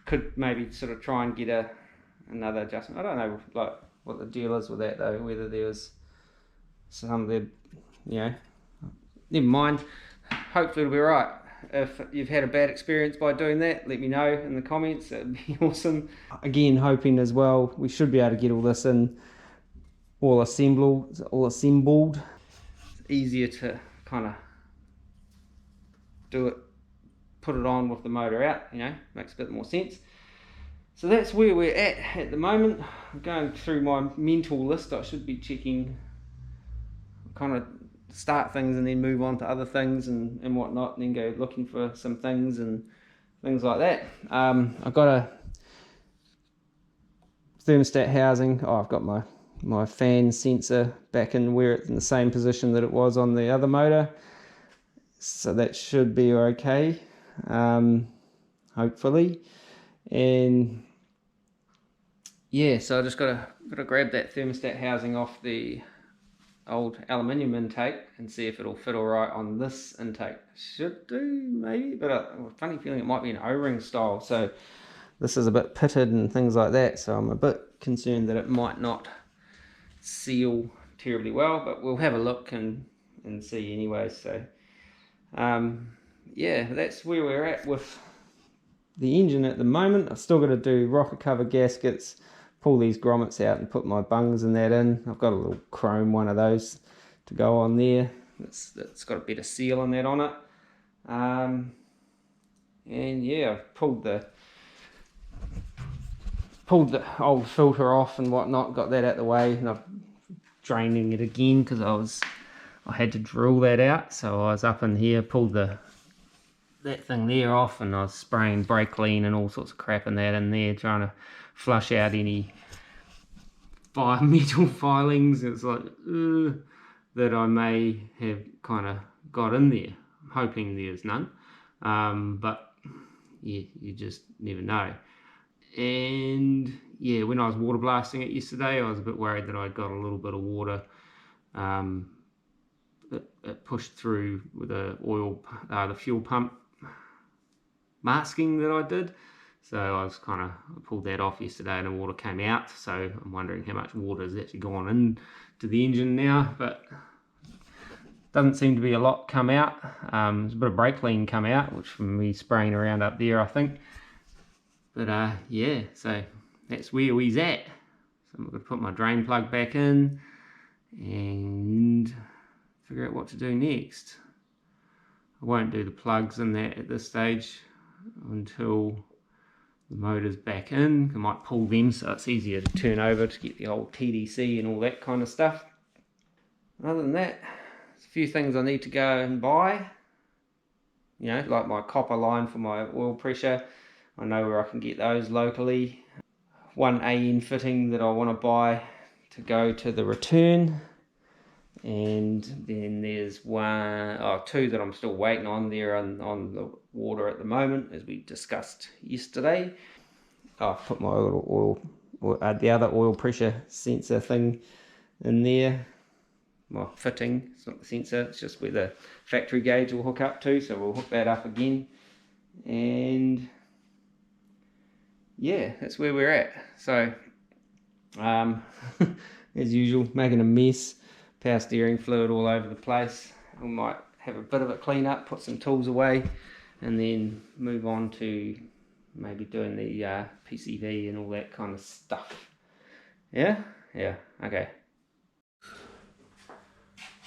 Could maybe sort of try and get another adjustment. I don't know like what the deal is with that though, whether there was some of the, you know, never mind. Hopefully it'll be right. If you've had a bad experience by doing that, let me know in the comments. That'd be awesome. Again, hoping as well we should be able to get all this in all assembled. It's easier to kind of do it, put it on with the motor out, you know, makes a bit more sense. So that's where we're at the moment. I'm going through my mental list. I should be checking, kind of start things and then move on to other things and whatnot, and then go looking for some things and things like that. I've got a thermostat housing. I've got my fan sensor back in where it's in the same position that it was on the other motor, so that should be okay, hopefully. And yeah, so I just gotta grab that thermostat housing off the old aluminium intake and see if it'll fit all right on this intake. Should do, maybe, but a funny feeling it might be an O-ring style, so this is a bit pitted and things like that, so I'm a bit concerned that it might not seal terribly well, but we'll have a look and see anyway. So yeah, that's where we're at with the engine at the moment. I've still got to do rocker cover gaskets, pull these grommets out and put my bungs and that in. I've got a little chrome one of those to go on there. It's got a better seal on that on it. And yeah, I've pulled the old filter off and whatnot, got that out the way, and I'm draining it again because I had to drill that out. So I was up in here, pulled that thing there off, and I was spraying brake clean and all sorts of crap in that in there, trying to flush out any metal filings. It's like that I may have kind of got in there. I'm hoping there's none, but yeah, you just never know. And yeah, when I was water blasting it yesterday, I was a bit worried that I'd got a little bit of water that pushed through with the fuel pump masking that I did. So I pulled that off yesterday and the water came out. So I'm wondering how much water has actually gone into the engine now, but doesn't seem to be a lot come out. There's a bit of brake clean come out, which from me spraying around up there, I think. But yeah, so that's where we's at. So I'm going to put my drain plug back in and figure out what to do next. I won't do the plugs in that at this stage until the motor's back in. I might pull them so it's easier to turn over to get the old TDC and all that kind of stuff. Other than that, there's a few things I need to go and buy. You know, like my copper line for my oil pressure. I know where I can get those locally. One AN fitting that I want to buy to go to the return, and then there's two that I'm still waiting on. They're on the water at the moment, as we discussed yesterday. I've put my little the other oil pressure sensor thing in there. Well, fitting, it's not the sensor, it's just where the factory gauge will hook up to, so we'll hook that up again. And yeah, that's where we're at. So as usual, making a mess, power steering fluid all over the place. We might have a bit of a clean up, put some tools away, and then move on to maybe doing the PCV and all that kind of stuff. Yeah, okay.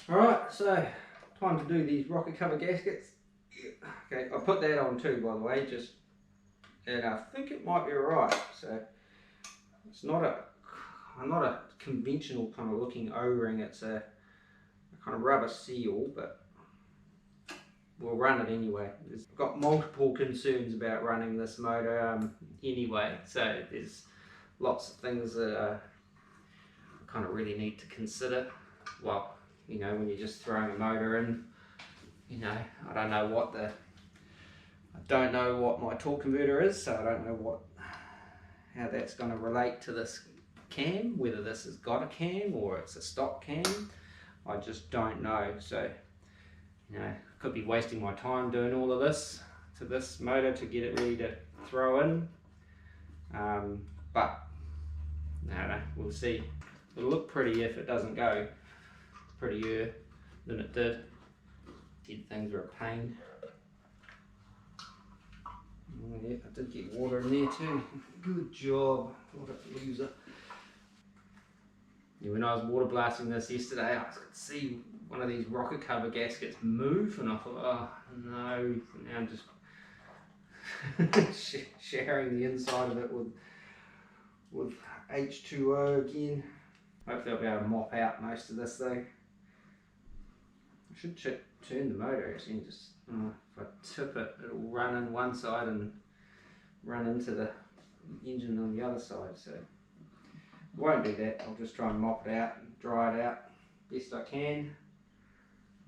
Alright, so time to do these rocket cover gaskets. Okay, I put that on too, by the way, and I think it might be alright. So it's not a conventional kind of looking O-ring, it's a kind of rubber seal, but we'll run it anyway. I've got multiple concerns about running this motor anyway, so there's lots of things that I kind of really need to consider. Well, you know, when you're just throwing a motor in, you know, I don't know what my torque converter is, so I don't know how that's going to relate to this cam, whether this has got a cam or it's a stock cam. I just don't know. So, you know, I could be wasting my time doing all of this to this motor to get it ready to throw in. But I don't know, we'll see. It'll look pretty if it doesn't go prettier than it did. Things are a pain. Oh, yeah, I did get water in there too. Good job. What a loser. Yeah, when I was water blasting this yesterday, I could see one of these rocket cover gaskets move, and I thought, oh no, now I'm just sharing the inside of it with H2O again. Hopefully I'll be able to mop out most of this thing. I should turn the motor actually and just, if I tip it, it'll run in one side and run into the engine on the other side. So I won't do that. I'll just try and mop it out and dry it out best I can.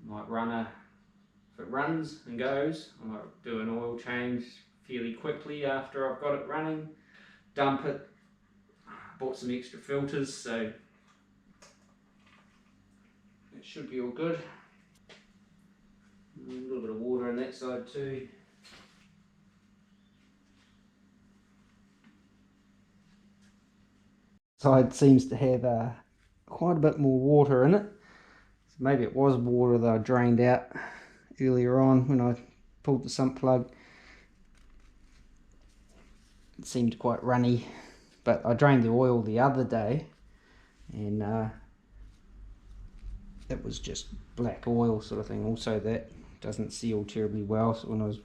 Might if it runs and goes, I might do an oil change fairly quickly after I've got it running. Dump it. Bought some extra filters, so it should be all good. A little bit of water on that side too. Side seems to have quite a bit more water in it. So maybe it was water that I drained out earlier on when I pulled the sump plug. It seemed quite runny, but I drained the oil the other day and it was just black oil sort of thing. Also, that doesn't seal terribly well, so when I was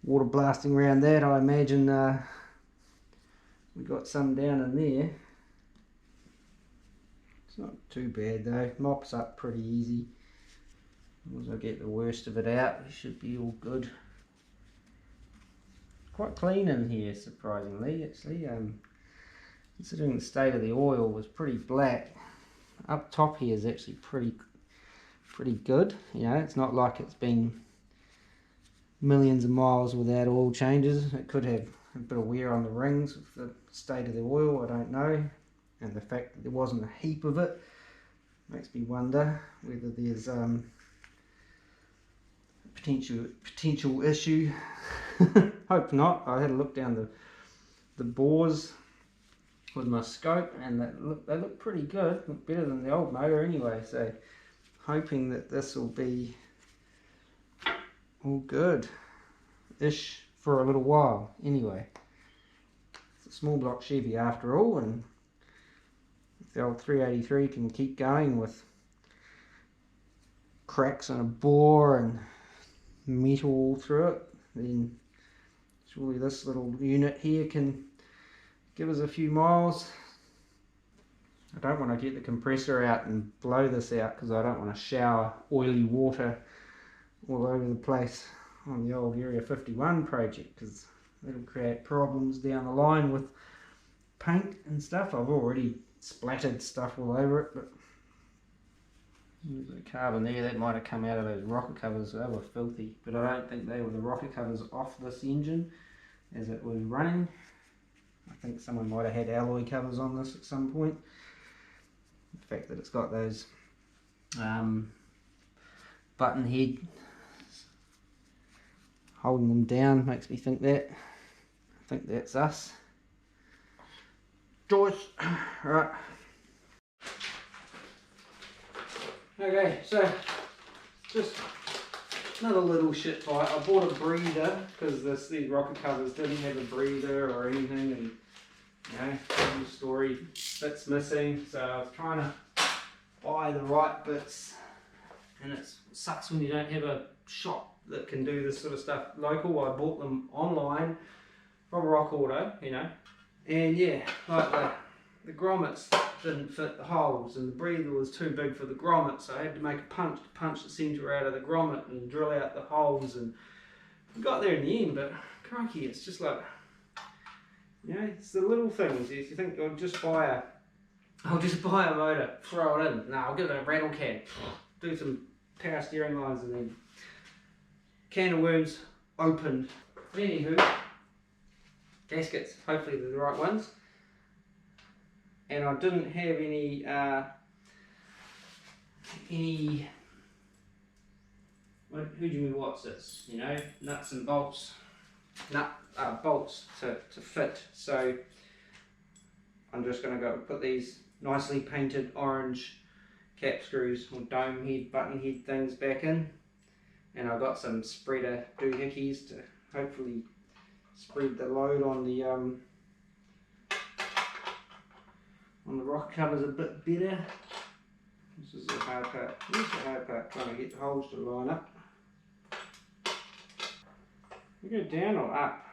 water blasting around that, I imagine we got some down in there. It's not too bad though, mops up pretty easy. As I get the worst of it out, it should be all good. Quite clean in here, surprisingly, actually. Considering the state of the oil was pretty black, up top here is actually pretty good. You know, it's not like it's been millions of miles without oil changes. It could have a bit of wear on the rings with the state of the oil, I don't know. And the fact that there wasn't a heap of it makes me wonder whether there's potential issue. Hope not. I had a look down the bores with my scope, and they look pretty good, look better than the old motor anyway, so hoping that this will be all good ish for a little while. Anyway, it's a small block Chevy after all, and if the old 383 can keep going with cracks in a bore and metal all through it, then surely this little unit here can give us a few miles. I don't want to get the compressor out and blow this out because I don't want to shower oily water all over the place on the old Area 51 project, because that'll create problems down the line with paint and stuff. I've already splattered stuff all over it, but the carbon there, that might have come out of those rocker covers. They were filthy, but I don't think they were the rocker covers off this engine as it was running. I think someone might have had alloy covers on this at some point. The fact that it's got those button head holding them down makes me think that. I think that's us. Joyce, right. Okay, so just another little shit fight. I bought a breather because these rocker covers didn't have a breather or anything, and you know, same story, bits missing. So I was trying to buy the right bits, and it sucks when you don't have a shop that can do this sort of stuff local. I bought them online from Rock Auto, you know, and yeah, like the grommets didn't fit the holes, and the breather was too big for the grommet, so I had to make a punch to punch the centre out of the grommet and drill out the holes, and we got there in the end. But crikey, it's just like, you know, it's the little things. You think I'll just buy a motor, throw it in. No, I'll give it a Rattlecan, do some power steering lines, and then can of worms opened. Anywho, gaskets, hopefully they're the right ones. And I didn't have any who do you mean what's this? You know, nuts and bolts, bolts to fit. So I'm just going to go put these nicely painted orange cap screws or dome head, button head things back in, and I've got some spreader doohickeys to hopefully spread the load on the rock covers a bit better. This is the hard part. This is the hard part, trying to get the holes to line up. We go down or up?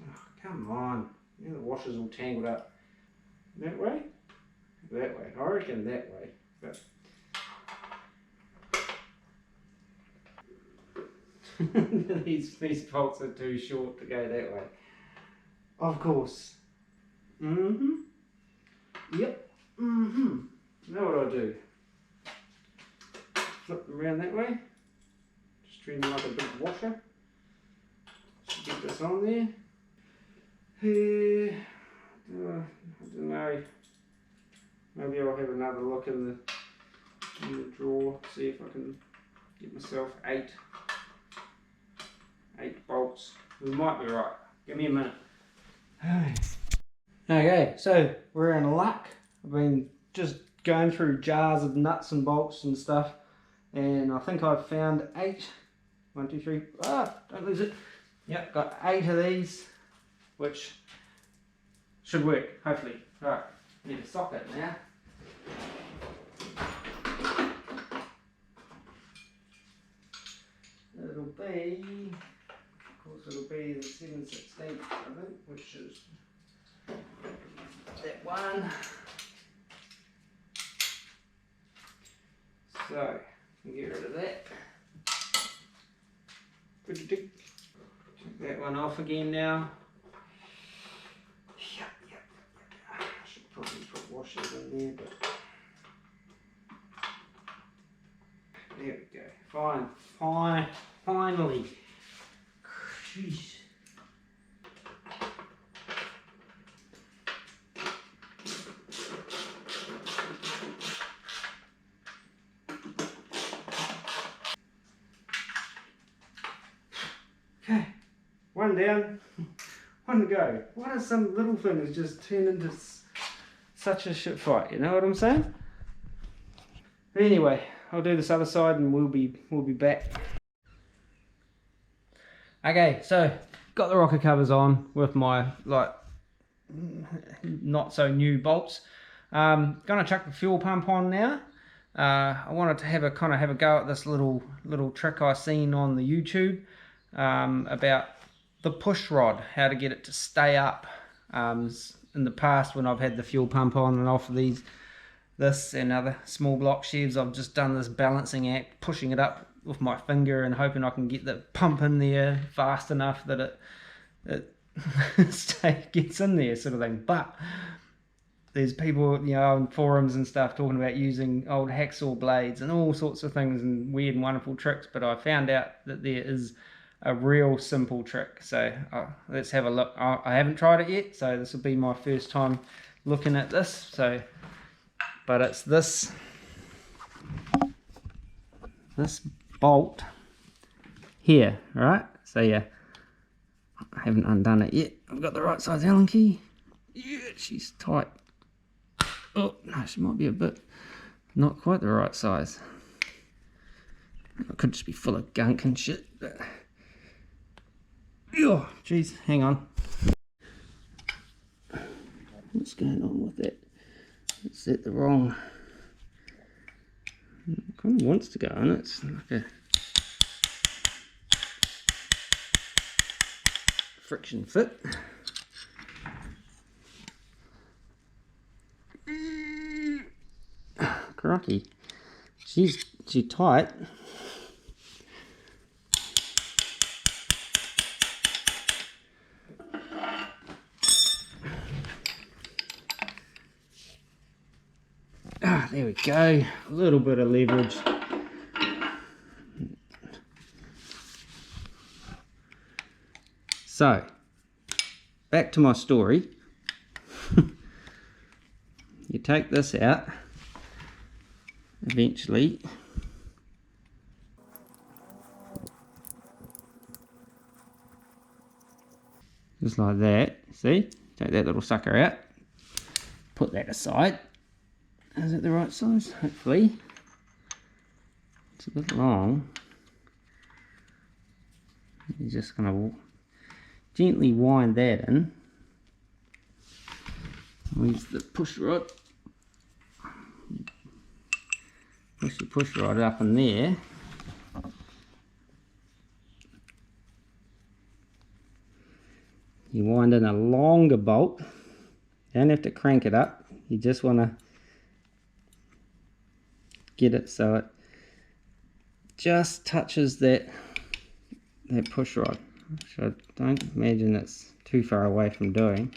Oh, come on. Now the washer's all tangled up. That way? That way. I reckon that way. But these bolts are too short to go that way. Of course. Yep. Now what do I do? Flip them around that way. Just treat them like a big washer. Should get this on there. I don't know. Maybe I'll have another look in the drawer. See if I can get myself eight bolts. We might be right. Give me a minute. Okay, so we're in luck. I've been just going through jars of nuts and bolts and stuff, and I think I've found 8. 1, 2, 3. Ah, don't lose it. Yep, got 8 of these, which should work, hopefully. Right, need a socket now. It'll be, of course, it'll be the 7/16, I think, which is that one. So, get rid of that. Take that one off again now. Yep. I should probably put washers in there, but there we go. Fine. Finally. Jeez. Okay, one down, one to go. Why do some little things just turn into such a shit fight? You know what I'm saying? But anyway, I'll do this other side and we'll be back. Okay, so got the rocker covers on with my not so new bolts. Gonna chuck the fuel pump on now. I wanted to have a go at this little trick I seen on the YouTube. About the push rod, how to get it to stay up. In the past, when I've had the fuel pump on and off of this and other small block Chevs, I've just done this balancing act, pushing it up with my finger and hoping I can get the pump in there fast enough that it gets in there, sort of thing. But there's people, you know, on forums and stuff talking about using old hacksaw blades and all sorts of things and weird and wonderful tricks, but I found out that there is a real simple trick. So let's have a look. I haven't tried it yet, so this will be my first time looking at this. So, but it's this bolt here, right? So yeah, I haven't undone it yet. I've got the right size Allen key. Yeah, she's tight. Oh, no, she might be a bit not quite the right size. It could just be full of gunk and shit. But... oh, jeez, hang on. What's going on with that? It's set the wrong... it kind of wants to go on it. It's like a friction fit. Crikey, she's tight. There we go. A little bit of leverage. So, back to my story. You take this out. Eventually, just like that. See, take that little sucker out, put that aside. Is it the right size? Hopefully. It's a bit long. You're just going to gently wind that in. Use the push rod. Push the push rod up in there. You wind in a longer bolt. You don't have to crank it up. You just want to get it so it just touches that push rod, which I don't imagine it's too far away from doing.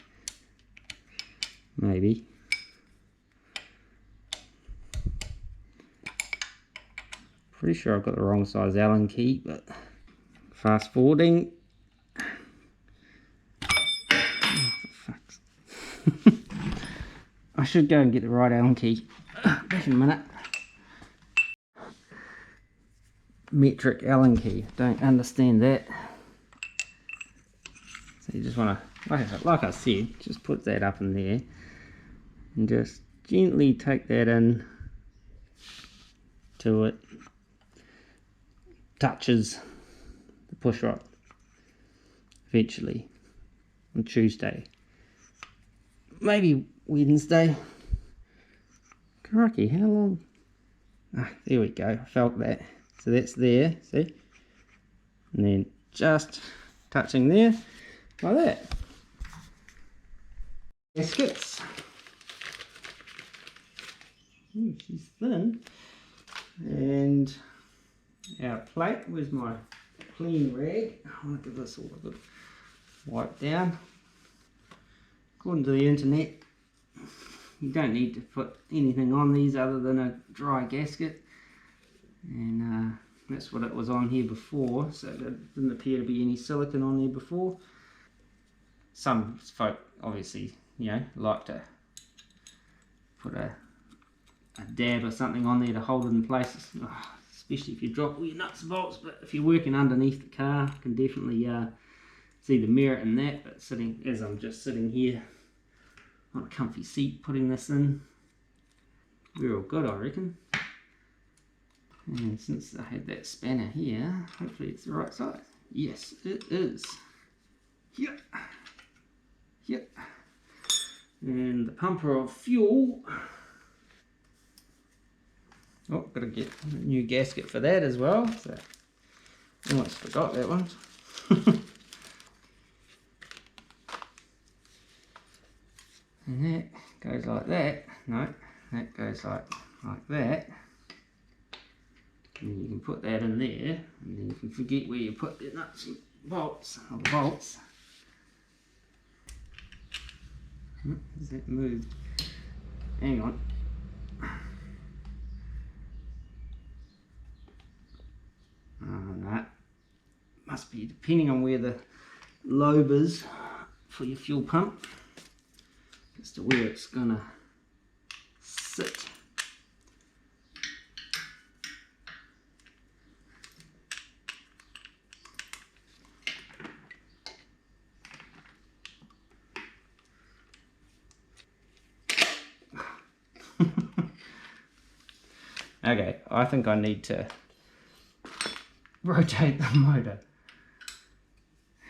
Maybe. Pretty sure I've got the wrong size Allen key, but fast forwarding. Oh, for fuck's... I should go and get the right Allen key. Back in a minute. Metric Allen key. Don't understand that. So you just want to, like I said, just put that up in there and just gently take that in till it touches the push rod eventually on Tuesday, maybe Wednesday. Crikey, how long? There we go, I felt that. So that's there, see? And then just touching there, like that. Gaskets. Ooh, she's thin. And our plate, where's my clean rag? I want to give this all a good wipe down. According to the internet, you don't need to put anything on these other than a dry gasket. And that's what it was on here before, so there didn't appear to be any silicone on there before. Some folk obviously, you know, like to put a dab or something on there to hold it in place, especially if you drop all your nuts and bolts. But if you're working underneath the car, you can definitely see the merit in that. But sitting, as I'm just sitting here on a comfy seat putting this in, we're all good, I reckon. And since I had that spanner here, hopefully it's the right size. Yes, it is. Yep. Yep. And the pumper of fuel. Oh, gotta get a new gasket for that as well. So almost forgot that one. And that goes like that. No, that goes like that. And then you can put that in there, and then you can forget where you put the nuts and bolts, or the bolts. Has that moved? Hang on. That must be depending on where the lobe is for your fuel pump as to where it's gonna sit. Okay, I think I need to rotate the motor.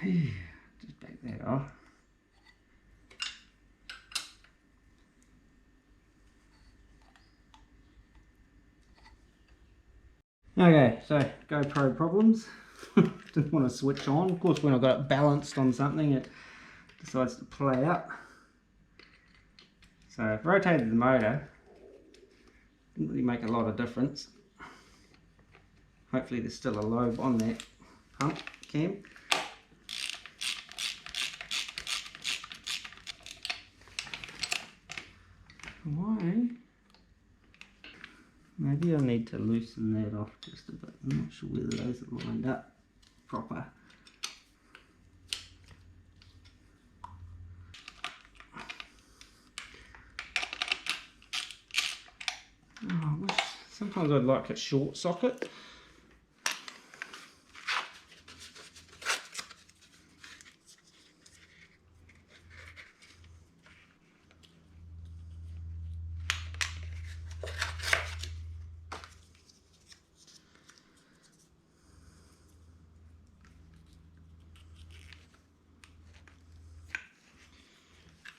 Just back that off. Okay, so GoPro problems. Didn't want to switch on. Of course, when I got it balanced on something, it decides to play up. So I've rotated the motor. Didn't really make a lot of difference. Hopefully there's still a lobe on that pump cam. Why? Maybe I need to loosen that off just a bit. I'm not sure whether those are lined up proper. Oh, sometimes I'd like a short socket.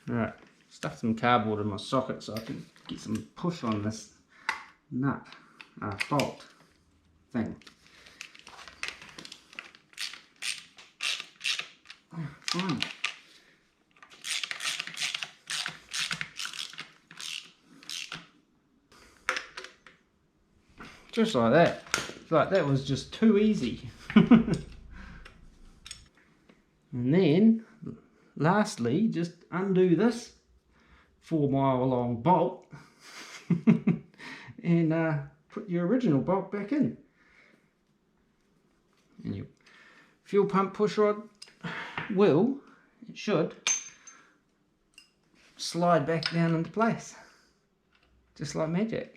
Alright, stuff some cardboard in my socket so I can get some push on this nut, bolt thing. Oh, fine. Just like that. It's like that was just too easy. And then, lastly, just undo this 4-mile long bolt and put your original bolt back in. And your fuel pump push rod it should slide back down into place. Just like magic.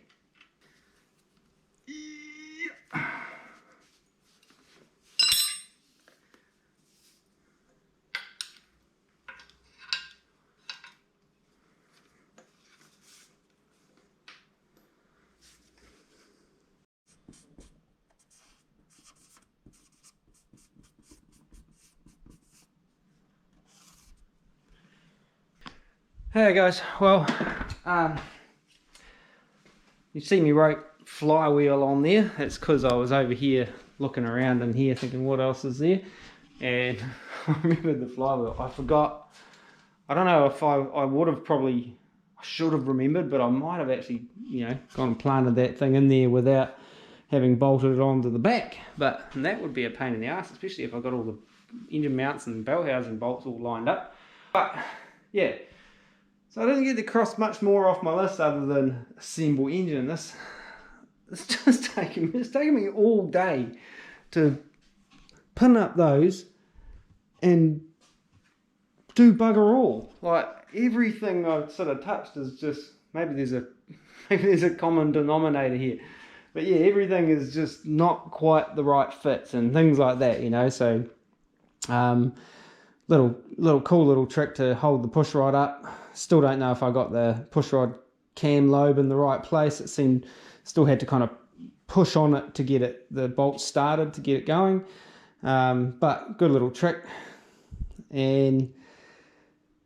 Hey guys, well, you see me wrote flywheel on there. It's because I was over here looking around in here thinking what else is there, and I remembered the flywheel. I forgot. I don't know if I would have probably, I should have remembered, but I might have actually, gone and planted that thing in there without having bolted it onto the back. But that would be a pain in the ass, especially if I got all the engine mounts and bell housing bolts all lined up. But yeah. So I didn't get to cross much more off my list other than assemble engine. It's taking me all day to pin up those and do bugger all. Like everything I've sort of touched is just maybe there's a common denominator here. But yeah, everything is just not quite the right fits and things like that, So little cool little trick to hold the push rod up. Still don't know if I got the push rod cam lobe in the right place. It still had to kind of push on it to get the bolt started to get it going. But good little trick. And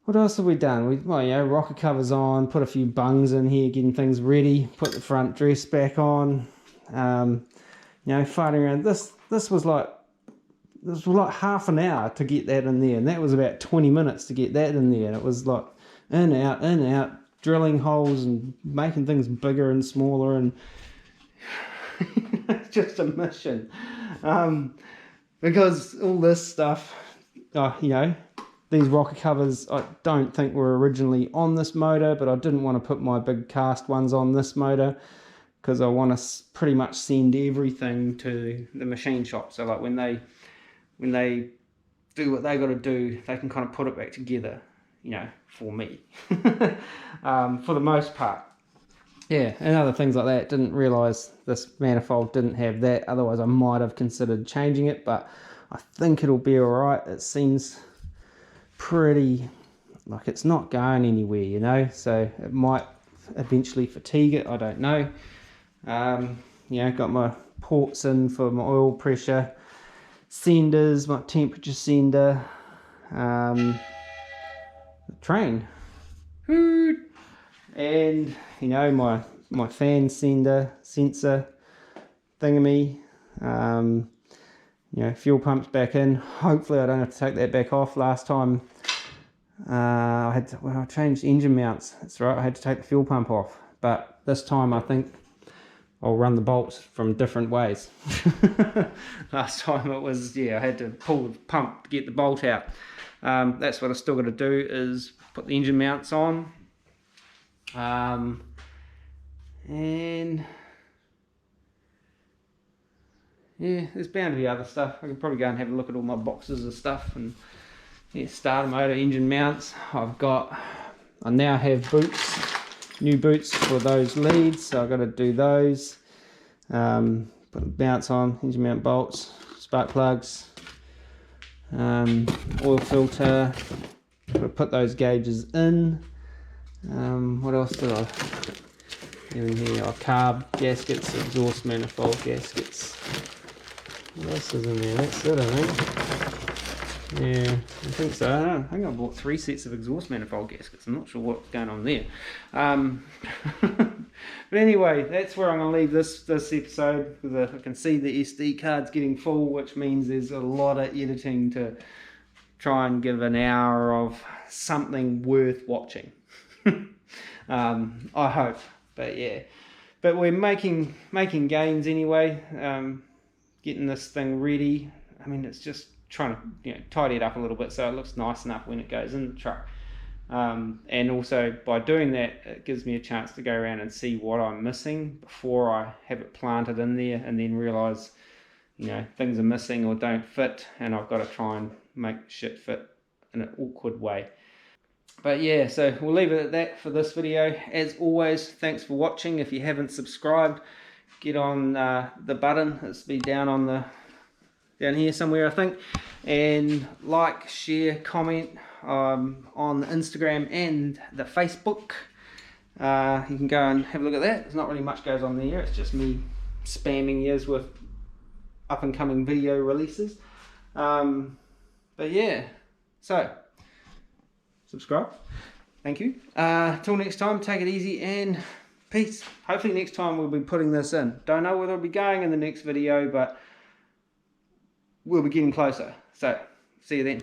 what else have we done? Rocker covers on, put a few bungs in here, getting things ready, put the front dress back on. Fighting around. This was like half an hour to get that in there, and that was about 20 minutes to get that in there, and it was like in, out, drilling holes and making things bigger and smaller, and it's just a mission. Because all this stuff, the these rocker covers I don't think were originally on this motor, but I didn't want to put my big cast ones on this motor because I want to pretty much send everything to the machine shop. So like when they do what they got to do, they can kind of put it back together, you know, for me, for the most part. Yeah, and other things like that. Didn't realise this manifold didn't have that. Otherwise, I might have considered changing it, but I think it'll be all right. It seems pretty, like it's not going anywhere, you know, so it might eventually fatigue it. I don't know. You know, got my ports in for my oil pressure, senders, my temperature sender, the train, and you know, my fan sensor thingy. You know, fuel pump's back in. Hopefully I don't have to take that back off. Last time I changed engine mounts. That's right, I had to take the fuel pump off, but this time I think I'll run the bolts from different ways. Last time it was, yeah, I had to pull the pump to get the bolt out. That's what I still got to do, is put the engine mounts on. And yeah, there's bound to be other stuff. I can probably go and have a look at all my boxes of stuff, and yeah, starter motor, engine mounts. I now have boots, new boots for those leads, so I've got to do those. Put the mounts on, engine mount bolts, spark plugs, oil filter. Got to put those gauges in. What else did I do in here? Carb gaskets, exhaust manifold gaskets. What else is in there? That's it, I think. Yeah, I think so. I think I bought 3 sets of exhaust manifold gaskets. I'm not sure what's going on there. But anyway, that's where I'm going to leave this episode, because I can see the SD card's getting full, which means there's a lot of editing to try and give an hour of something worth watching. I hope. But yeah, but we're making gains anyway. Getting this thing ready. I mean, it's just trying to, you know, tidy it up a little bit so it looks nice enough when it goes in the truck. And also by doing that, it gives me a chance to go around and see what I'm missing before I have it planted in there, and then realise, you know, things are missing or don't fit, and I've got to try and make shit fit in an awkward way. But yeah, so we'll leave it at that for this video. As always, thanks for watching. If you haven't subscribed, get on the button. It's be down here somewhere, I think. And like, share, comment on Instagram and the Facebook. You can go and have a look at that. There's not really much goes on there. It's just me spamming yours with up and coming video releases. But yeah, so subscribe. Thank you. Till next time, take it easy and peace. Hopefully next time we'll be putting this in. Don't know whether it'll be going in the next video, but we'll be getting closer. So, see you then.